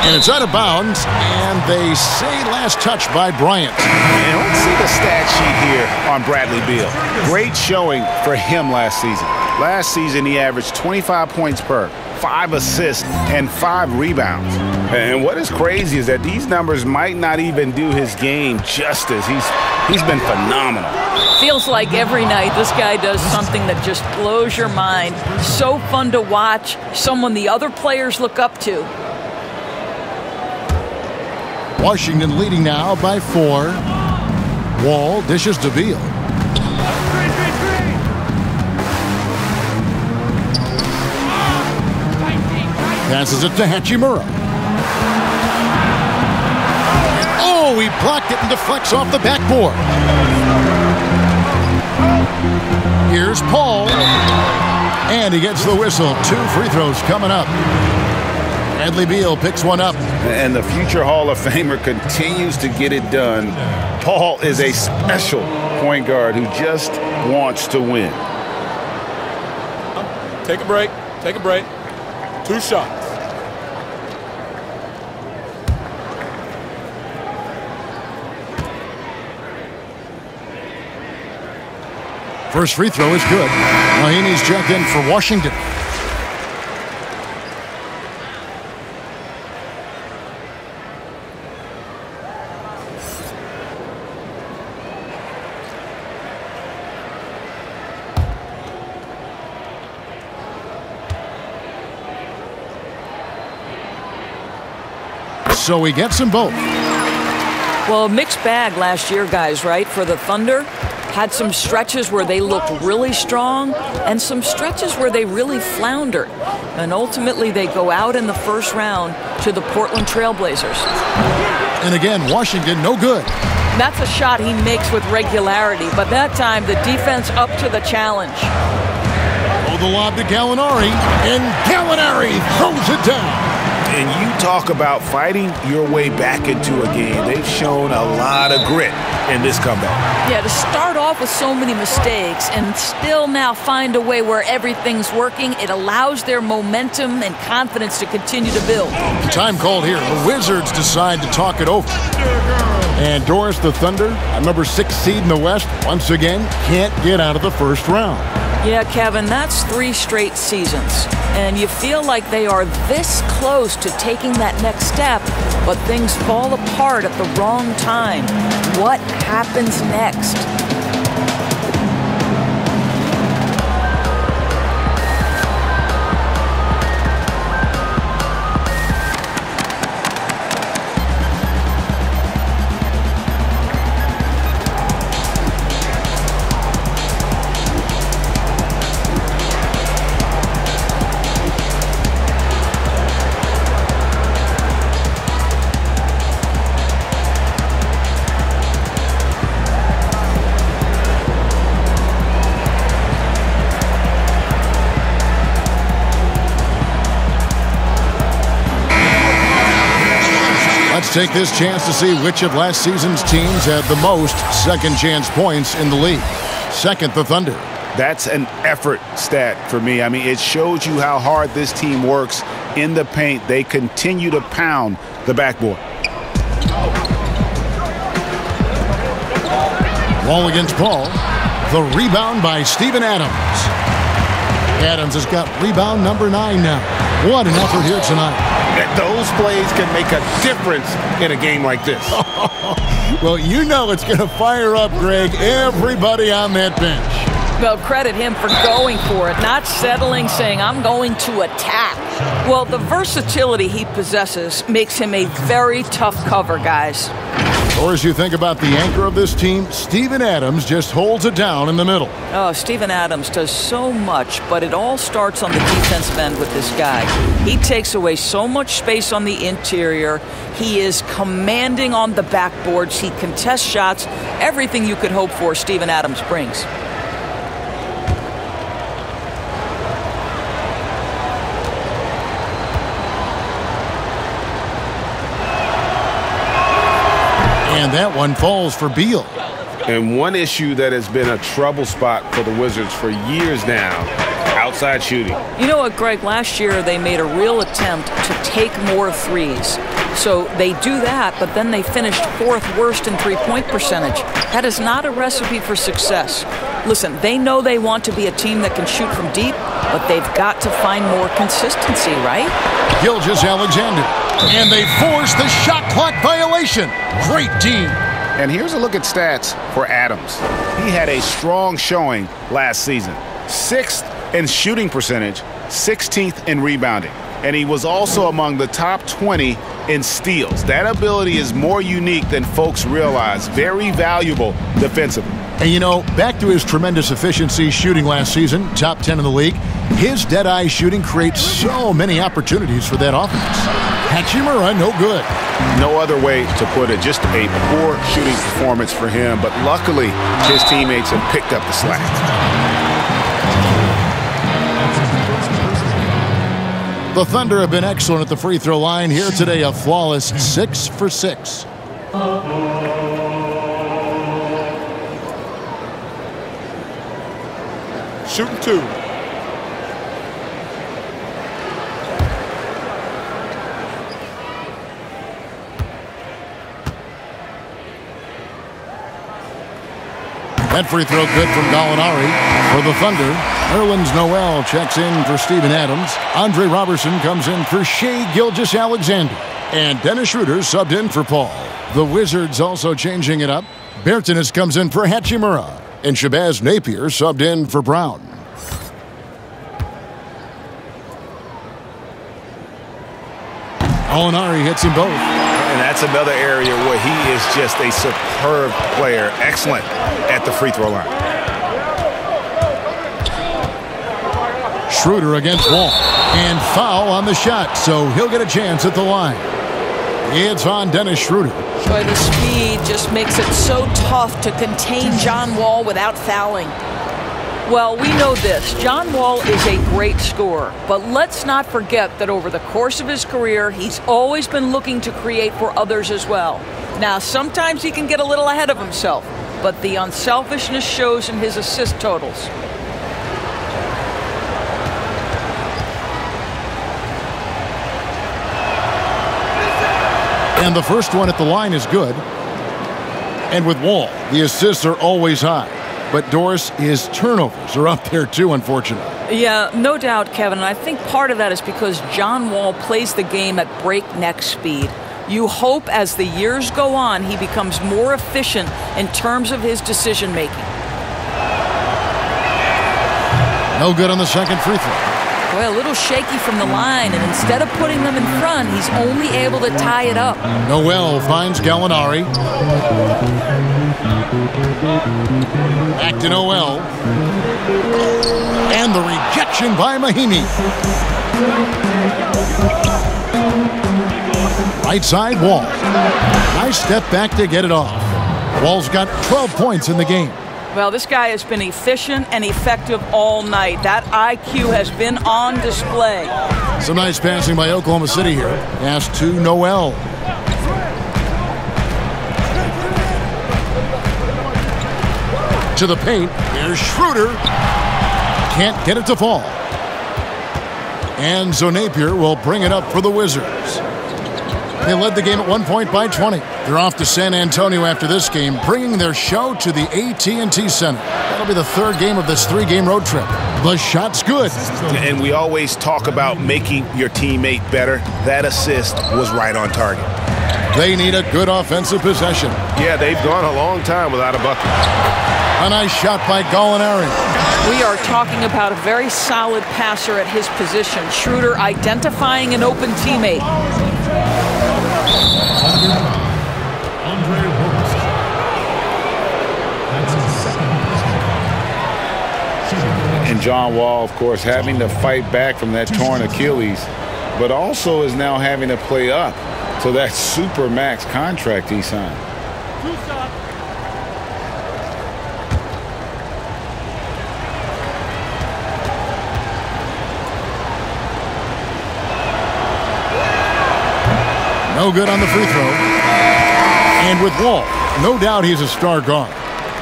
S1: And it's out of bounds, and they say last touch by Bryant.
S3: And let's see the stat sheet here on Bradley Beal. Great showing for him last season. Last season, he averaged 25 points per, 5 assists, and 5 rebounds. And what is crazy is that these numbers might not even do his game justice. He's been phenomenal.
S2: Feels like every night this guy does something that just blows your mind. So fun to watch, someone the other players look up to.
S1: Washington leading now by 4. Wall dishes to Beal. Passes it to Hachimura. Oh, he blocked it and deflects off the backboard. Here's Paul. And he gets the whistle. 2 free throws coming up. Bradley Beal picks one up.
S3: And the future Hall of Famer continues to get it done. Paul is a special point guard who just wants to win.
S11: Take a break. Take a break. 2 shots.
S1: First free throw is good. Mahinmi's checked in for Washington. So he gets them both.
S2: Well, mixed bag last year, guys, right? For the Thunder. Had some stretches where they looked really strong and some stretches where they really floundered. And ultimately, they go out in the first round to the Portland Trailblazers.
S1: And again, Washington, no good.
S2: That's a shot he makes with regularity, but that time, the defense up to the challenge.
S1: Oh, the lob to Gallinari, and Gallinari throws it down.
S3: And you talk about fighting your way back into a game. They've shown a lot of grit in this comeback.
S2: Yeah, to start off with so many mistakes and still now find a way where everything's working, it allows their momentum and confidence to continue to build.
S1: Time called here. The Wizards decide to talk it over. And Doris, the Thunder, a number 6 seed in the West, once again can't get out of the first round.
S2: Yeah, Kevin, that's 3 straight seasons. And you feel like they are this close to taking that next step, but things fall apart at the wrong time. What happens next?
S1: Let's take this chance to see which of last season's teams had the most second chance points in the league. Second, the Thunder.
S3: That's an effort stat for me. I mean, it shows you how hard this team works in the paint. They continue to pound the backboard.
S1: Wall against Paul. The rebound by Steven Adams. Adams has got rebound number 9 now. What an effort here tonight.
S6: Those plays can make a difference in a game like this.
S1: Well, you know it's going to fire up, Greg, everybody on that bench.
S2: Well, credit him for going for it, not settling, saying, I'm going to attack. Well, the versatility he possesses makes him a very tough cover, guys.
S1: Or as you think about the anchor of this team, Steven Adams just holds it down in the middle.
S2: Oh, Steven Adams does so much, but it all starts on the defensive end with this guy. He takes away so much space on the interior. He is commanding on the backboards. He contests shots. Everything you could hope for, Steven Adams brings.
S1: And that one falls for Beal.
S3: And one issue that has been a trouble spot for the Wizards for years now, outside shooting.
S2: You know what, Greg? Last year they made a real attempt to take more threes. So they do that, but then they finished 4th worst in three-point percentage. That is not a recipe for success. Listen, they know they want to be a team that can shoot from deep, but they've got to find more consistency, right?
S1: Gilgeous-Alexander. And they force the shot clock violation. Great D.
S3: And here's a look at stats for Adams. He had a strong showing last season. 6th in shooting percentage, 16th in rebounding. And he was also among the top 20 in steals. That ability is more unique than folks realize. Very valuable defensively.
S1: And you know, back to his tremendous efficiency shooting last season, top 10 in the league, his dead-eye shooting creates so many opportunities for that offense. Hachimura, no good.
S3: No other way to put it. Just a poor shooting performance for him. But luckily, his teammates have picked up the slack.
S1: The Thunder have been excellent at the free throw line here today, a flawless 6 for 6.
S5: Shooting 2.
S1: That free throw good from Gallinari. For the Thunder, Nerlens Noel checks in for Steven Adams. Andre Robertson comes in for Shai Gilgeous-Alexander. And Dennis Schroeder subbed in for Paul. The Wizards also changing it up. Bertans comes in for Hachimura. And Shabazz Napier subbed in for Brown. Gallinari hits them both.
S3: And that's another area where he is just a superb player. Excellent at the free throw line.
S1: Schroeder against Wall. And foul on the shot, so he'll get a chance at the line. It's on Dennis Schroeder.
S2: Boy, the speed just makes it so tough to contain John Wall without fouling. Well, we know this. John Wall is a great scorer, but let's not forget that over the course of his career, he's always been looking to create for others as well. Now, sometimes he can get a little ahead of himself, but the unselfishness shows in his assist totals.
S1: And the first one at the line is good. And with Wall, the assists are always high. But Doris, his turnovers are up there too, unfortunately.
S2: Yeah, no doubt, Kevin. And I think part of that is because John Wall plays the game at breakneck speed. You hope as the years go on, he becomes more efficient in terms of his decision-making.
S1: No good on the second free throw.
S2: Boy, a little shaky from the line, and instead of putting them in front, he's only able to tie it up.
S1: Noel finds Gallinari. Back to Noel. And the rejection by Mahimi. Right side, Wall. Nice step back to get it off. Wall's got 12 points in the game.
S2: Well, this guy has been efficient and effective all night. That IQ has been on display.
S1: Some nice passing by Oklahoma City here. Pass to Noel. To the paint. Here's Schroeder. Can't get it to fall. And Napier will bring it up for the Wizards. They led the game at 1 point by 20. They're off to San Antonio after this game, bringing their show to the AT&T Center. That'll be the third game of this 3-game road trip. The shot's good.
S3: And we always talk about making your teammate better. That assist was right on target.
S1: They need a good offensive possession.
S6: Yeah, they've gone a long time without a bucket.
S1: A nice shot by Gallinari.
S2: We are talking about a very solid passer at his position. Schroeder identifying an open teammate.
S3: And John Wall, of course, having to fight back from that torn Achilles, but also is now having to play up to that super max contract he signed.
S1: No good on the free throw. And with Wall, no doubt he's a star guard.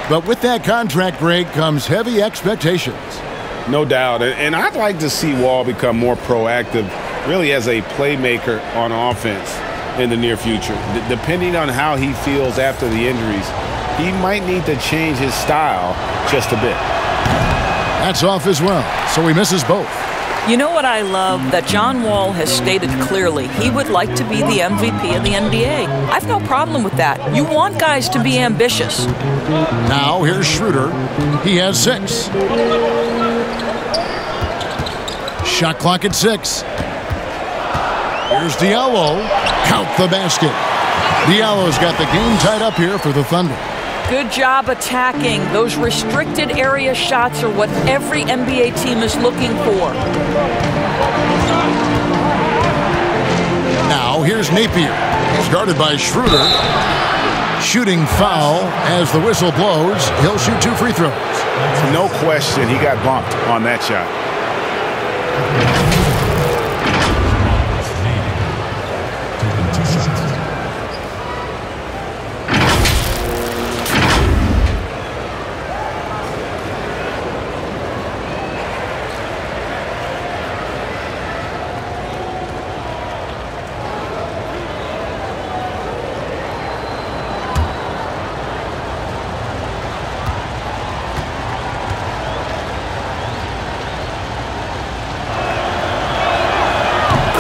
S1: But with that contract, Greg, comes heavy expectations.
S3: No doubt. And I'd like to see Wall become more proactive, really as a playmaker on offense in the near future. Depending on how he feels after the injuries, he might need to change his style just a bit.
S1: That's off as well, so he misses both.
S2: You know what I love? That John Wall has stated clearly he would like to be the MVP of the NBA. I've no problem with that. You want guys to be ambitious.
S1: Now here's Schroeder. He has 6. Shot clock at 6. Here's Diallo. Count the basket. Diallo's got the game tied up here for the Thunder.
S2: Good job attacking. Those restricted area shots are what every NBA team is looking for.
S1: Now here's Napier. He's guarded by Schroeder. Shooting foul as the whistle blows. He'll shoot 2 free throws.
S3: No question, he got bumped on that shot.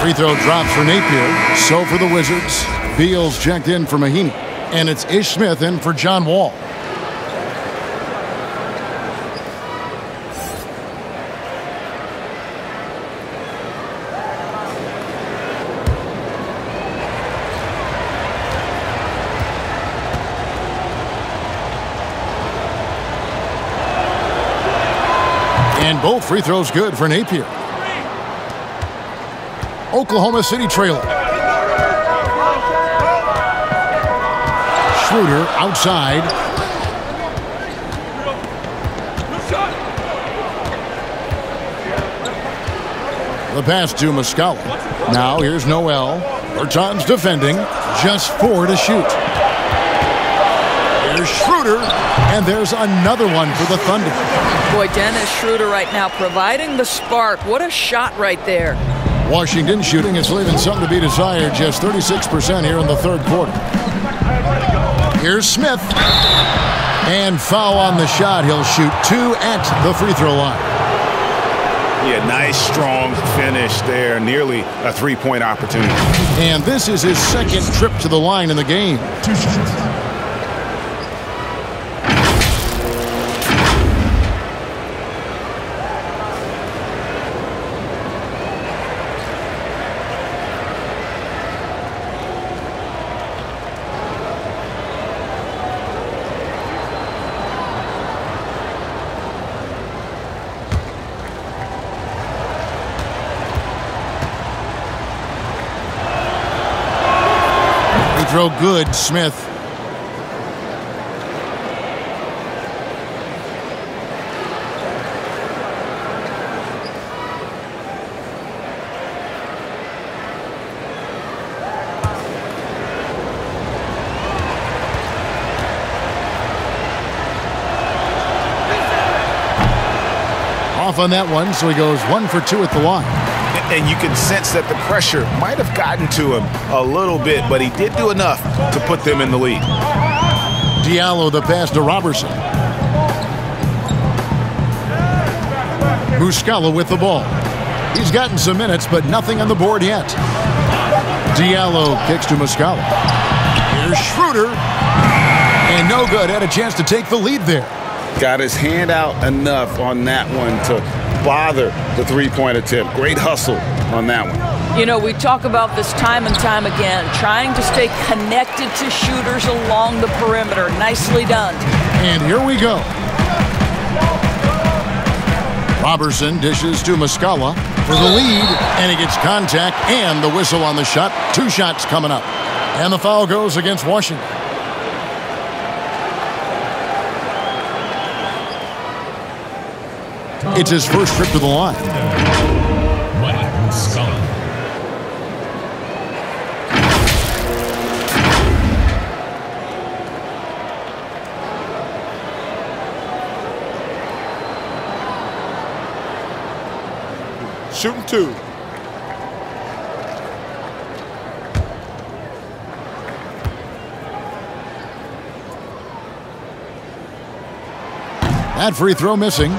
S1: Free throw drops for Napier. So for the Wizards. Beal's checked in for Mahinmi. And it's Ish Smith in for John Wall. And both free throws good for Napier. Oklahoma City trailer. Schroeder outside. The pass to Muscala. Now here's Noel. Bertans defending. Just 4 to shoot. Here's Schroeder. And there's another one for the Thunder.
S2: Boy, Dennis Schroeder right now providing the spark. What a shot right there.
S1: Washington shooting is leaving something to be desired. Just 36% here in the third quarter. Here's Smith. And foul on the shot. He'll shoot 2 at the free throw line.
S3: Yeah, nice, strong finish there. Nearly a 3-point opportunity.
S1: And this is his second trip to the line in the game. Throw good, Smith. Off on that one, so he goes 1 for 2 at the line.
S3: And you can sense that the pressure might have gotten to him a little bit, but he did do enough to put them in the lead.
S1: Diallo the pass to Robertson. Muscala with the ball. He's gotten some minutes, but nothing on the board yet. Diallo kicks to Muscala. Here's Schroeder. And no good. Had a chance to take the lead there.
S3: Got his hand out enough on that one to bother the 3-point attempt. Great hustle on that one.
S2: You know, we talk about this time and time again, trying to stay connected to shooters along the perimeter. Nicely done.
S1: And here we go. Robertson dishes to Muscala for the lead, and he gets contact and the whistle on the shot. 2 shots coming up. And the foul goes against Washington. It's his first trip to the line.
S5: Shooting 2.
S1: That free throw missing.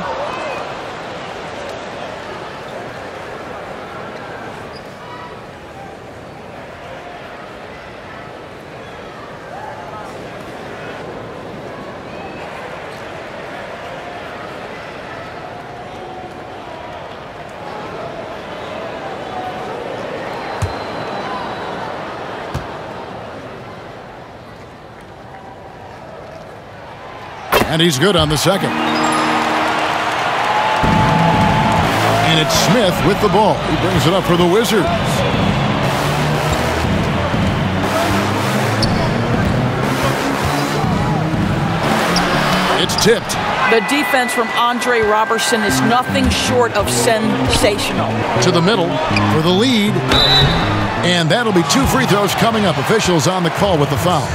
S1: And he's good on the second. And it's Smith with the ball. He brings it up for the Wizards. It's tipped.
S2: The defense from Andre Robertson is nothing short of sensational.
S1: To the middle for the lead. And that'll be 2 free throws coming up. Officials on the call with the foul.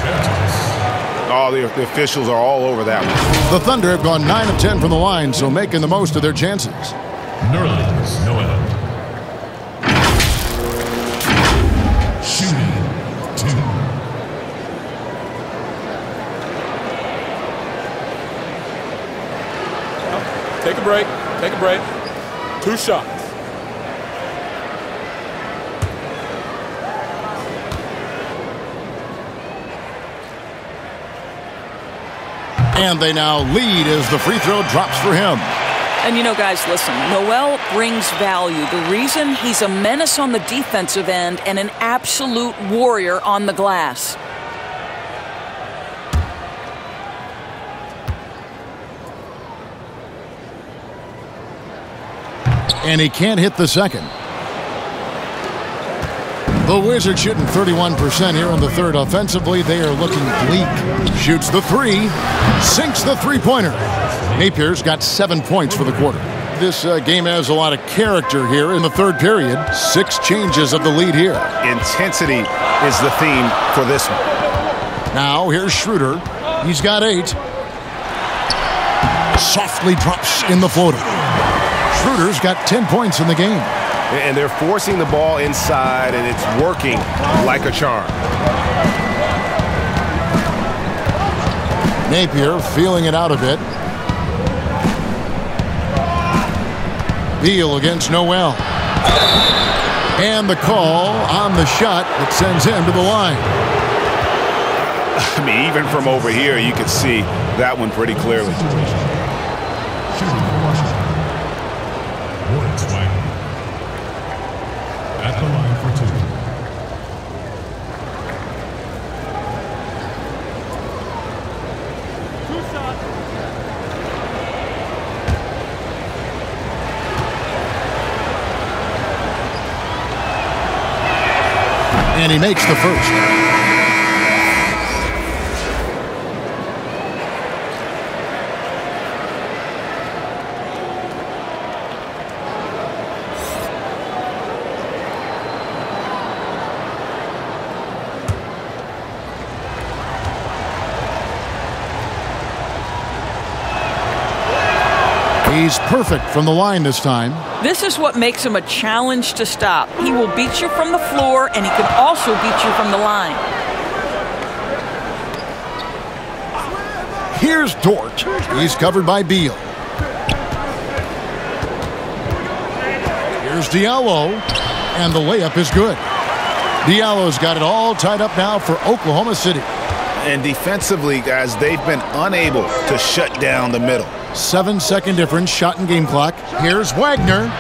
S6: Oh, the officials are all over that one.
S1: The Thunder have gone 9 of 10 from the line, so making the most of their chances.
S13: Nerlens Noel. Shooting 2.
S11: Take a break. Take a break. 2 shots.
S1: And they now lead as the free throw drops for him.
S2: And you know, guys, listen, Noel brings value. The reason he's a menace on the defensive end and an absolute warrior on the glass.
S1: And he can't hit the second. The Wizards shooting 31% here in the third. Offensively, they are looking bleak. Shoots the 3, sinks the three-pointer. Napier's got 7 points for the quarter. This game has a lot of character here in the third period. 6 changes of the lead here.
S6: Intensity is the theme for this one.
S1: Now here's Schroeder. He's got 8. Softly drops in the floater. Schroeder's got 10 points in the game.
S6: And they're forcing the ball inside, and it's working like a charm.
S1: Napier feeling it out a bit. Beal against Noel. And the call on the shot that sends him to the line.
S6: I mean, even from over here, you can see that one pretty clearly.
S13: At the line for 2.
S1: And he makes the first. He's perfect from the line this time.
S2: This is what makes him a challenge to stop. He will beat you from the floor, and he can also beat you from the line.
S1: Here's Dort. He's covered by Beal. Here's Diallo, and the layup is good. Diallo's got it all tied up now for Oklahoma City.
S3: And defensively, guys, they've been unable to shut down the middle.
S1: 7-second difference, shot and game clock. Here's Wagner.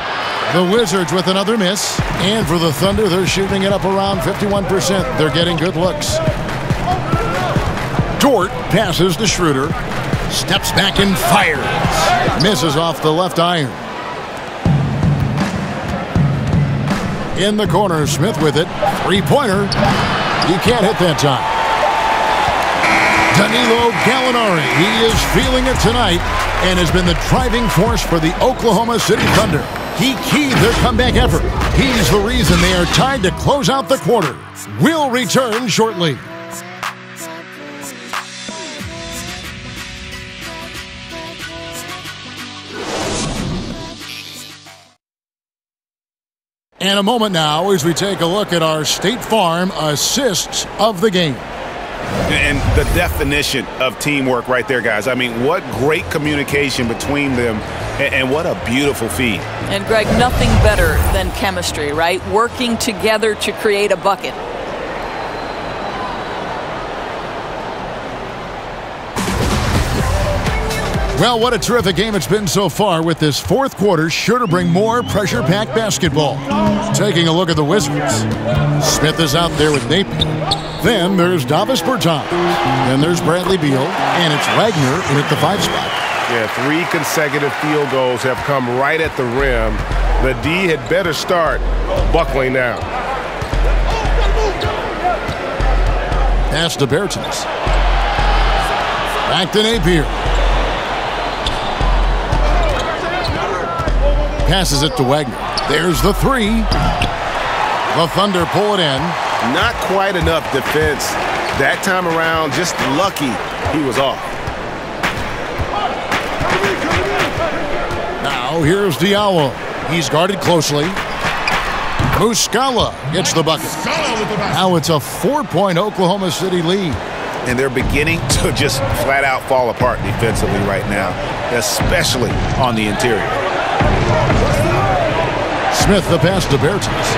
S1: The Wizards with another miss. And for the Thunder, they're shooting it up around 51%. They're getting good looks. Dort passes to Schroeder. Steps back and fires. Misses off the left iron. In the corner, Smith with it. Three-pointer. He can't hit that time. Danilo Gallinari, he is feeling it tonight and has been the driving force for the Oklahoma City Thunder. He keyed their comeback effort. He's the reason they are tied to close out the quarter. We'll return shortly. And a moment now as we take a look at our State Farm assists of the game.
S3: And the definition of teamwork right there, guys. I mean, what great communication between them, and what a beautiful feed.
S2: And, Greg, nothing better than chemistry, right? Working together to create a bucket.
S1: Well, what a terrific game it's been so far, with this fourth quarter sure to bring more pressure-packed basketball. Taking a look at the Wizards. Smith is out there with Napier. Then there's Davis Bertans. Then there's Bradley Beal. And it's Wagner in at the 5 spot.
S6: Yeah, 3 consecutive field goals have come right at the rim. The D had better start buckling now.
S1: Pass to Bertans. Back to Napier. Passes it to Wagner. There's the 3. The Thunder pull it in.
S6: Not quite enough defense that time around. Just lucky he was off.
S1: Now here's Diallo. He's guarded closely. Muscala gets the bucket. Now it's a 4-point Oklahoma City lead.
S14: And they're beginning to just flat out fall apart defensively right now, especially on the interior.
S1: Smith the pass to Bertans.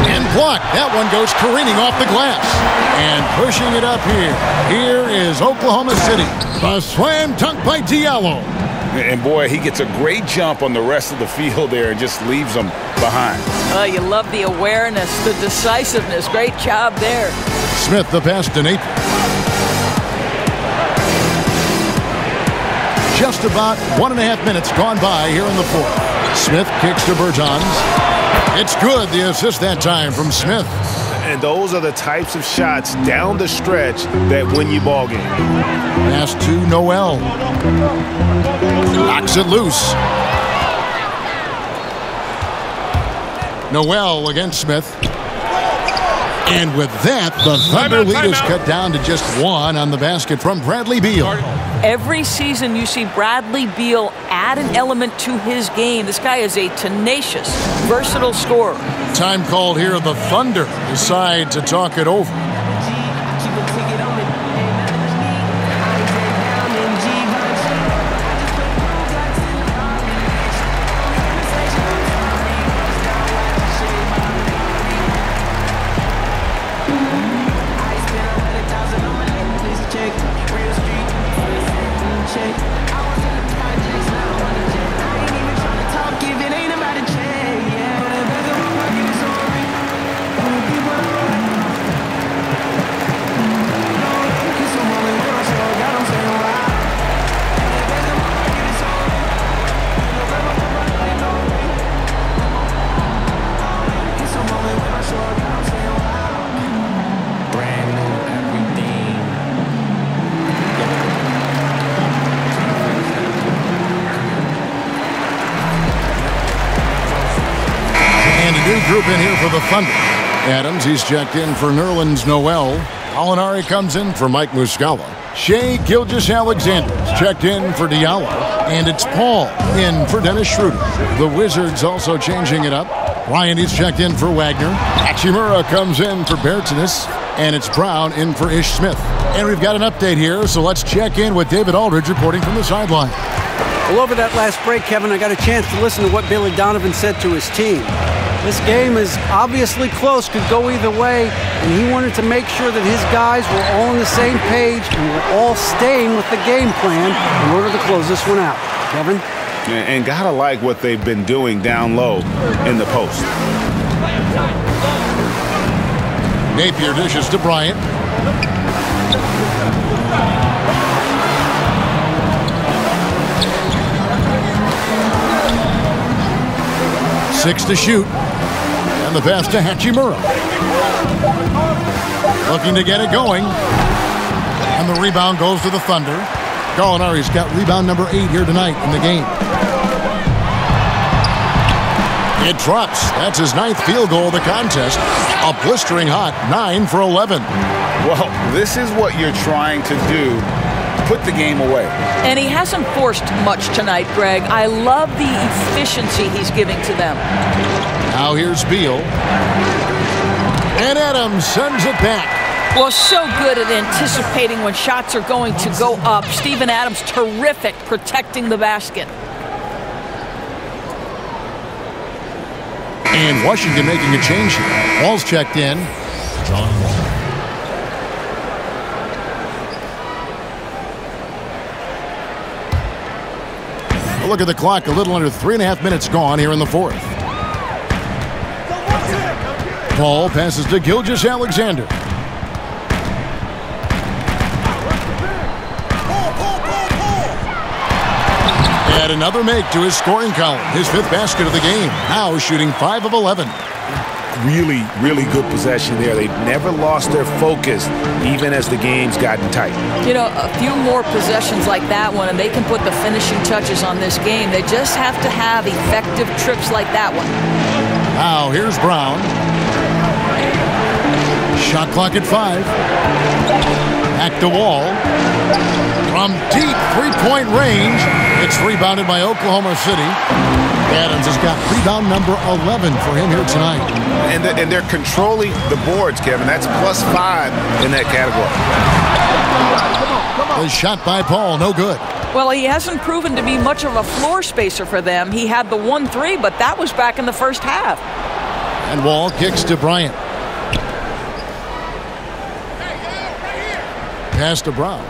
S1: And blocked. That one goes careening off the glass. And pushing it up here. Here is Oklahoma City. A slam dunk by Diallo.
S14: And boy, he gets a great jump on the rest of the field there and just leaves them behind.
S2: Oh, you love the awareness, the decisiveness. Great job there.
S1: Smith the pass to Napier. Just about 1.5 minutes gone by here in the fourth. Smith kicks to Bertans. It's good. The assist that time from Smith.
S6: And those are the types of shots down the stretch that win you ball games.
S1: Pass to Noel. Knocks it loose. Noel against Smith. And with that, the Thunder lead is cut down to just 1 on the basket from Bradley Beal.
S2: Every season you see Bradley Beal add an element to his game. This guy is a tenacious, versatile scorer.
S1: Time called here. The Thunder decide to talk it over. Group in here for the Thunder. Adams, he's checked in for Nerlens Noel. Alinari comes in for Mike Muscala. Shea Gilgeous-Alexander's checked in for Diallo. And it's Paul in for Dennis Schroeder. The Wizards also changing it up. Ryan, he's checked in for Wagner. Hachimura comes in for Bertans. And it's Brown in for Ish Smith. And we've got an update here, so let's check in with David Aldridge reporting from the sideline.
S4: Well, over that last break, Kevin, I got a chance to listen to what Billy Donovan said to his team. This game is obviously close, could go either way, and he wanted to make sure that his guys were all on the same page and were all staying with the game plan in order to close this one out. Kevin?
S14: And gotta like what they've been doing down low in the post.
S1: Napier dishes to Bryant. Six to shoot. And the pass to Hachimura. Looking to get it going. And the rebound goes to the Thunder. Gallinari's got rebound number 8 here tonight in the game. It drops. That's his 9th field goal of the contest. A blistering hot 9 for 11.
S14: Well, this is what you're trying to do. Put the game away.
S2: And he hasn't forced much tonight, Greg. I love the efficiency he's giving to them.
S1: Now here's Beal. And Adams sends it back.
S2: Well, so good at anticipating when shots are going to go up. Steven Adams, terrific protecting the basket.
S1: And Washington making a change here. Ball's checked in.
S13: John Wall.
S1: Look at the clock, a little under 3.5 minutes gone here in the fourth. Paul passes to Gilgeous-Alexander. Add another make to his scoring column, his 5th basket of the game. Now shooting 5 of 11.
S14: Really, really good possession there. They've never lost their focus, even as the game's gotten tight.
S2: You know, a few more possessions like that one, and they can put the finishing touches on this game. They just have to have effective trips like that one.
S1: Now, here's Brown. Shot clock at 5. Back to Wall. From deep three-point range, it's rebounded by Oklahoma City. Adams has got rebound number 11 for him here tonight.
S14: And they're controlling the boards, Kevin. That's +5 in that category.
S1: The shot by Paul, no good.
S2: Well, he hasn't proven to be much of a floor spacer for them. He had the 1-3, but that was back in the first half.
S1: And Wall kicks to Bryant. Pass to Brown.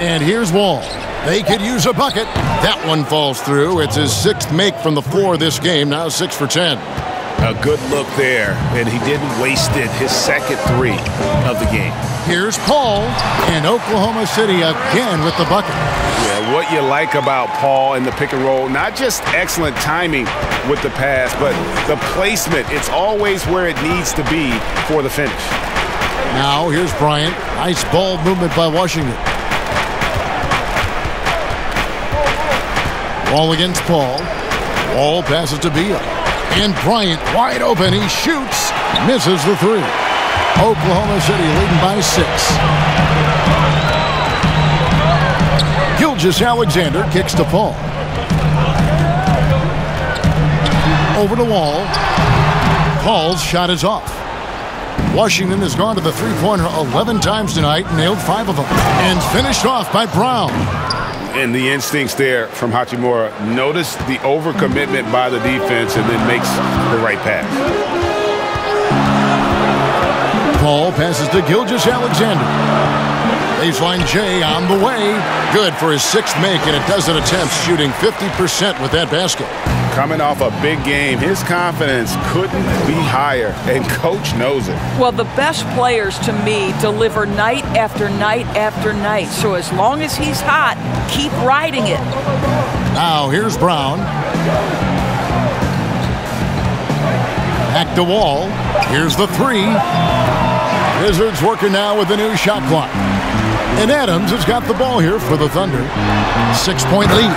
S1: And here's Wall. They could use a bucket. That one falls through. It's his 6th make from the floor this game, now 6 for 10.
S14: A good look there, and he didn't waste it. His 2nd 3 of the game.
S1: Here's Paul, and Oklahoma City again with the bucket.
S14: Yeah, what you like about Paul in the pick and roll, not just excellent timing with the pass, but the placement. It's always where it needs to be for the finish.
S1: Now here's Bryant. Nice ball movement by Washington. Wall against Paul. Wall passes to Beal. And Bryant wide open. He shoots. Misses the 3. Oklahoma City leading by 6. Gilgeous-Alexander kicks to Paul. Over to Wall. Paul's shot is off. Washington has gone to the three-pointer 11 times tonight, nailed 5 of them. And finished off by Brown.
S3: And the instincts there from Hachimura. Notice the overcommitment by the defense and then makes the right pass.
S1: Paul passes to Gilgeous-Alexander. Baseline J on the way. Good for his 6th make and a dozen attempts, shooting 50% with that basket.
S3: Coming off a big game, his confidence couldn't be higher, and coach knows it.
S2: Well, the best players to me deliver night after night after night. So as long as he's hot, keep riding it.
S1: Now here's Brown. Back to Wall. Here's the 3. Wizards working now with the new shot clock. And Adams has got the ball here for the Thunder. 6-point lead.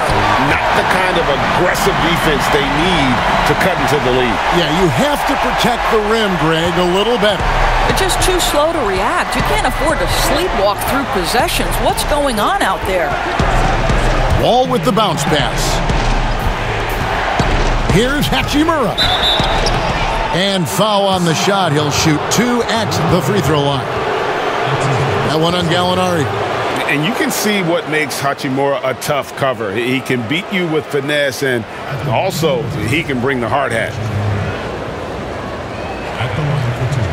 S3: Not the kind of aggressive defense they need to cut into the lead.
S1: Yeah, you have to protect the rim, Greg, a little better.
S2: They're just too slow to react. You can't afford to sleepwalk through possessions. What's going on out there?
S1: Wall with the bounce pass. Here's Hachimura. And foul on the shot. He'll shoot 2 at the free throw line. That one on Gallinari.
S3: And you can see what makes Hachimura a tough cover. He can beat you with finesse, and also he can bring the hard hat.
S13: At the line for 2.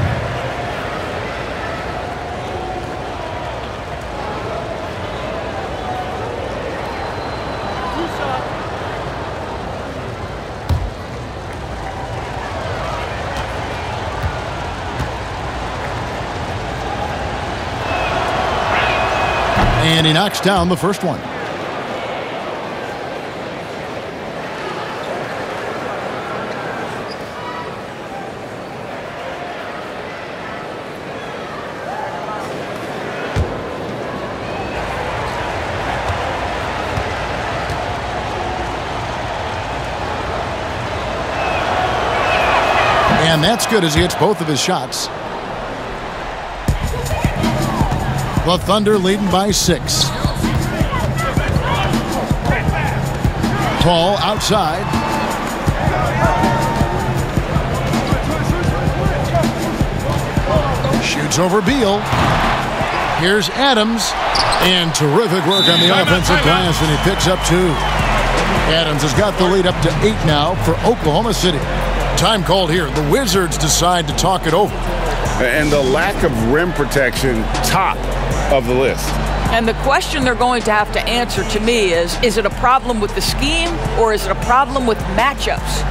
S1: And he knocks down the first one. And that's good as he hits both of his shots. The Thunder leading by 6. Paul outside. Shoots over Beal. Here's Adams. And terrific work on the offensive glass, and he picks up 2. Adams has got the lead up to 8 now for Oklahoma City. Time called here. The Wizards decide to talk it over.
S3: And the lack of rim protection, top of the list.
S2: And the question they're going to have to answer to me is it a problem with the scheme or is it a problem with matchups?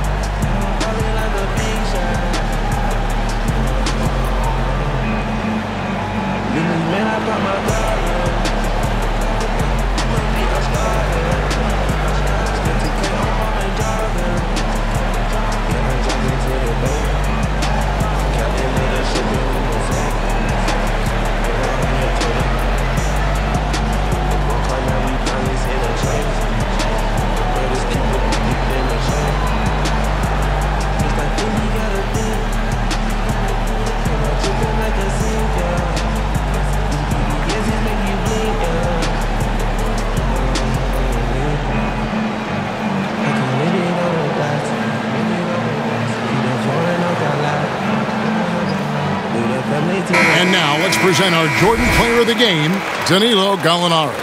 S1: And now let's present our Jordan Player of the Game, Danilo Gallinari.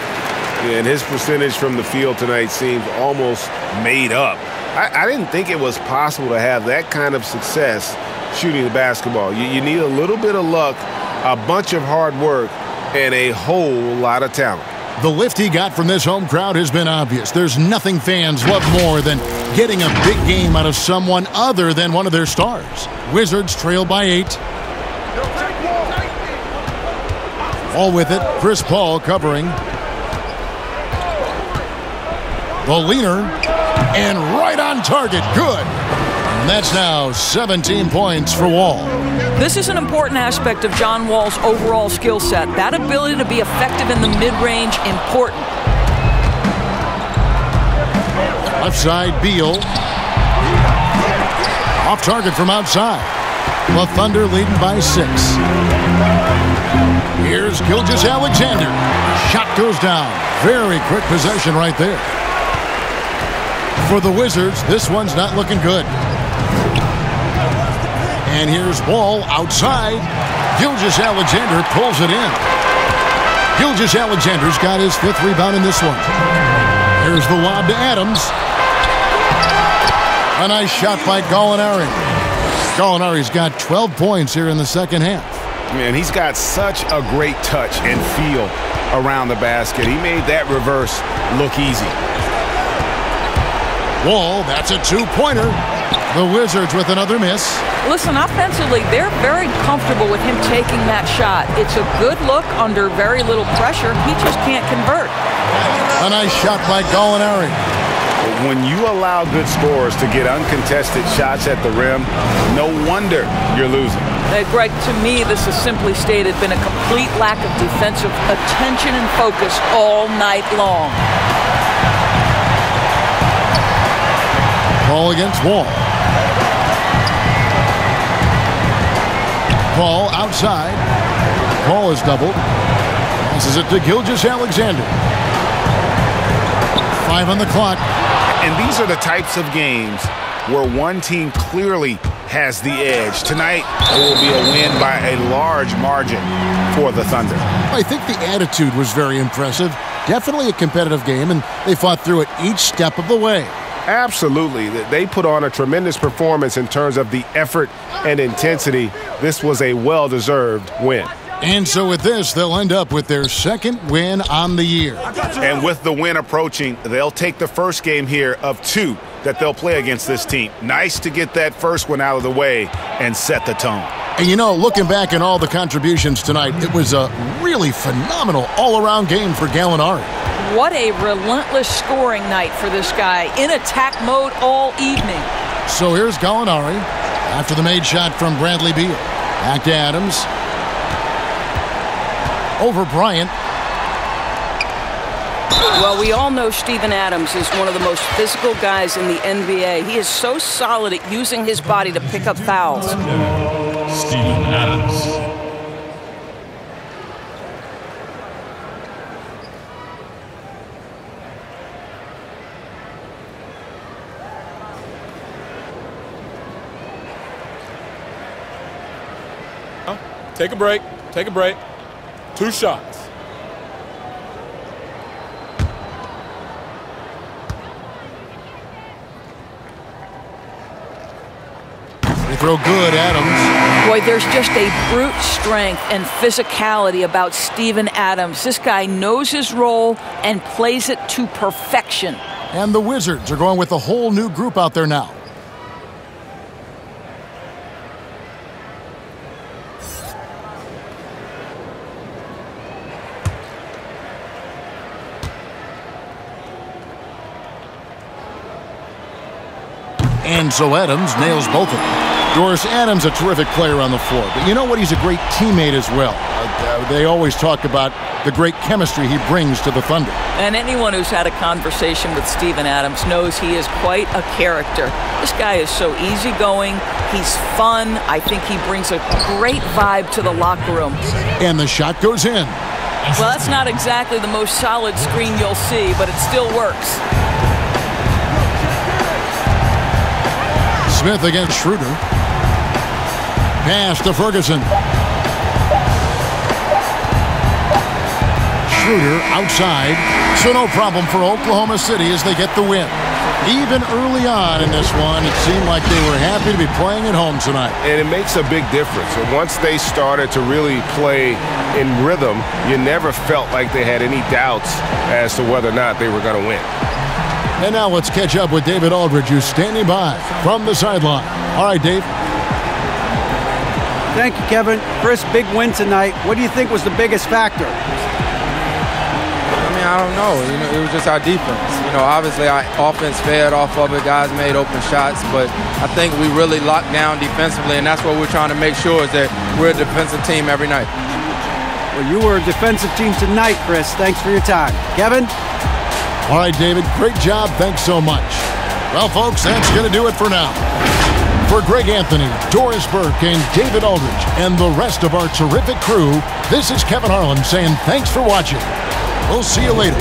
S6: And his percentage from the field tonight seems almost made up. I didn't think it was possible to have that kind of success shooting the basketball. You need a little bit of luck, a bunch of hard work, and a whole lot of talent.
S1: The lift he got from this home crowd has been obvious. There's nothing fans love more than getting a big game out of someone other than one of their stars. Wizards trail by 8. All with it, Chris Paul covering. The leaner, and right on target, good. And that's now 17 points for Wall.
S2: This is an important aspect of John Wall's overall skill set. That ability to be effective in the mid-range, important.
S1: Left side, Beal. Off target from outside. The Thunder leading by 6. Here's Gilgeous-Alexander. Shot goes down. Very quick possession right there. For the Wizards, this one's not looking good. And here's Wall outside. Gilgeous-Alexander pulls it in. Gilgeous-Alexander's got his 5th rebound in this one. Here's the lob to Adams. A nice shot by Gallinari. Gallinari's got 12 points here in the second half.
S6: Man, he's got such a great touch and feel around the basket. He made that reverse look easy.
S1: Wall, that's a 2-pointer. The Wizards with another miss.
S2: Listen, offensively, they're very comfortable with him taking that shot. It's a good look under very little pressure. He just can't convert.
S1: A nice shot by Gallinari.
S6: When you allow good scorers to get uncontested shots at the rim, no wonder you're losing.
S2: Greg, to me, this has simply stated been a complete lack of defensive attention and focus all night long.
S1: Ball against Wall. Paul outside. Paul is doubled. Passes it to Gilgeous-Alexander. 5 on the clock.
S6: And these are the types of games where one team clearly has the edge. Tonight, it will be a win by a large margin for the Thunder.
S1: I think the attitude was very impressive. Definitely a competitive game, and they fought through it each step of the way.
S6: Absolutely. They put on a tremendous performance in terms of the effort and intensity. This was a well-deserved win.
S1: And so with this, they'll end up with their 2nd win on the year.
S6: And with the win approaching, they'll take the first game here of 2 that they'll play against this team. Nice to get that first one out of the way and set the tone.
S1: And you know, looking back at all the contributions tonight, it was a really phenomenal all-around game for Gallinari.
S2: What a relentless scoring night for this guy, in attack mode all evening.
S1: So here's Gallinari after the made shot from Bradley Beal. Back to Adams. Over Bryant.
S2: Well, we all know Steven Adams is one of the most physical guys in the NBA. He is so solid at using his body to pick up fouls.
S13: Steven Adams.
S11: Take a break. Take a break. 2 shots.
S1: They throw good, Adams.
S2: Boy, there's just a brute strength and physicality about Steven Adams. This guy knows his role and plays it to perfection.
S1: And the Wizards are going with a whole new group out there now. And so Adams nails both of them. Doris, Adams a terrific player on the floor, but you know what? He's a great teammate as well. They always talk about the great chemistry he brings to the Thunder.
S2: And anyone who's had a conversation with Steven Adams knows he is quite a character. This guy is so easygoing. He's fun. I think he brings a great vibe to the locker room.
S1: And the shot goes in.
S2: Well, that's not exactly the most solid screen you'll see, but it still works.
S1: Smith against Schroeder. Pass to Ferguson. Schroeder outside. So no problem for Oklahoma City as they get the win. Even early on in this one, it seemed like they were happy to be playing at home tonight.
S6: And it makes a big difference. And once they started to really play in rhythm, you never felt like they had any doubts as to whether or not they were going to win.
S1: And now let's catch up with David Aldridge, who's standing by from the sideline. All right, Dave.
S4: Thank you, Kevin. First big win tonight. What do you think was the biggest factor?
S15: I mean, I don't know. You know, it was just our defense. You know, obviously our offense fed off of it. Guys made open shots, but I think we really locked down defensively, and that's what we're trying to make sure is that we're a defensive team every night.
S4: Well, you were a defensive team tonight, Chris. Thanks for your time. Kevin?
S1: All right, David, great job. Thanks so much. Well, folks, that's going to do it for now. For Greg Anthony, Doris Burke, and David Aldridge, and the rest of our terrific crew, this is Kevin Harlan saying thanks for watching. We'll see you later.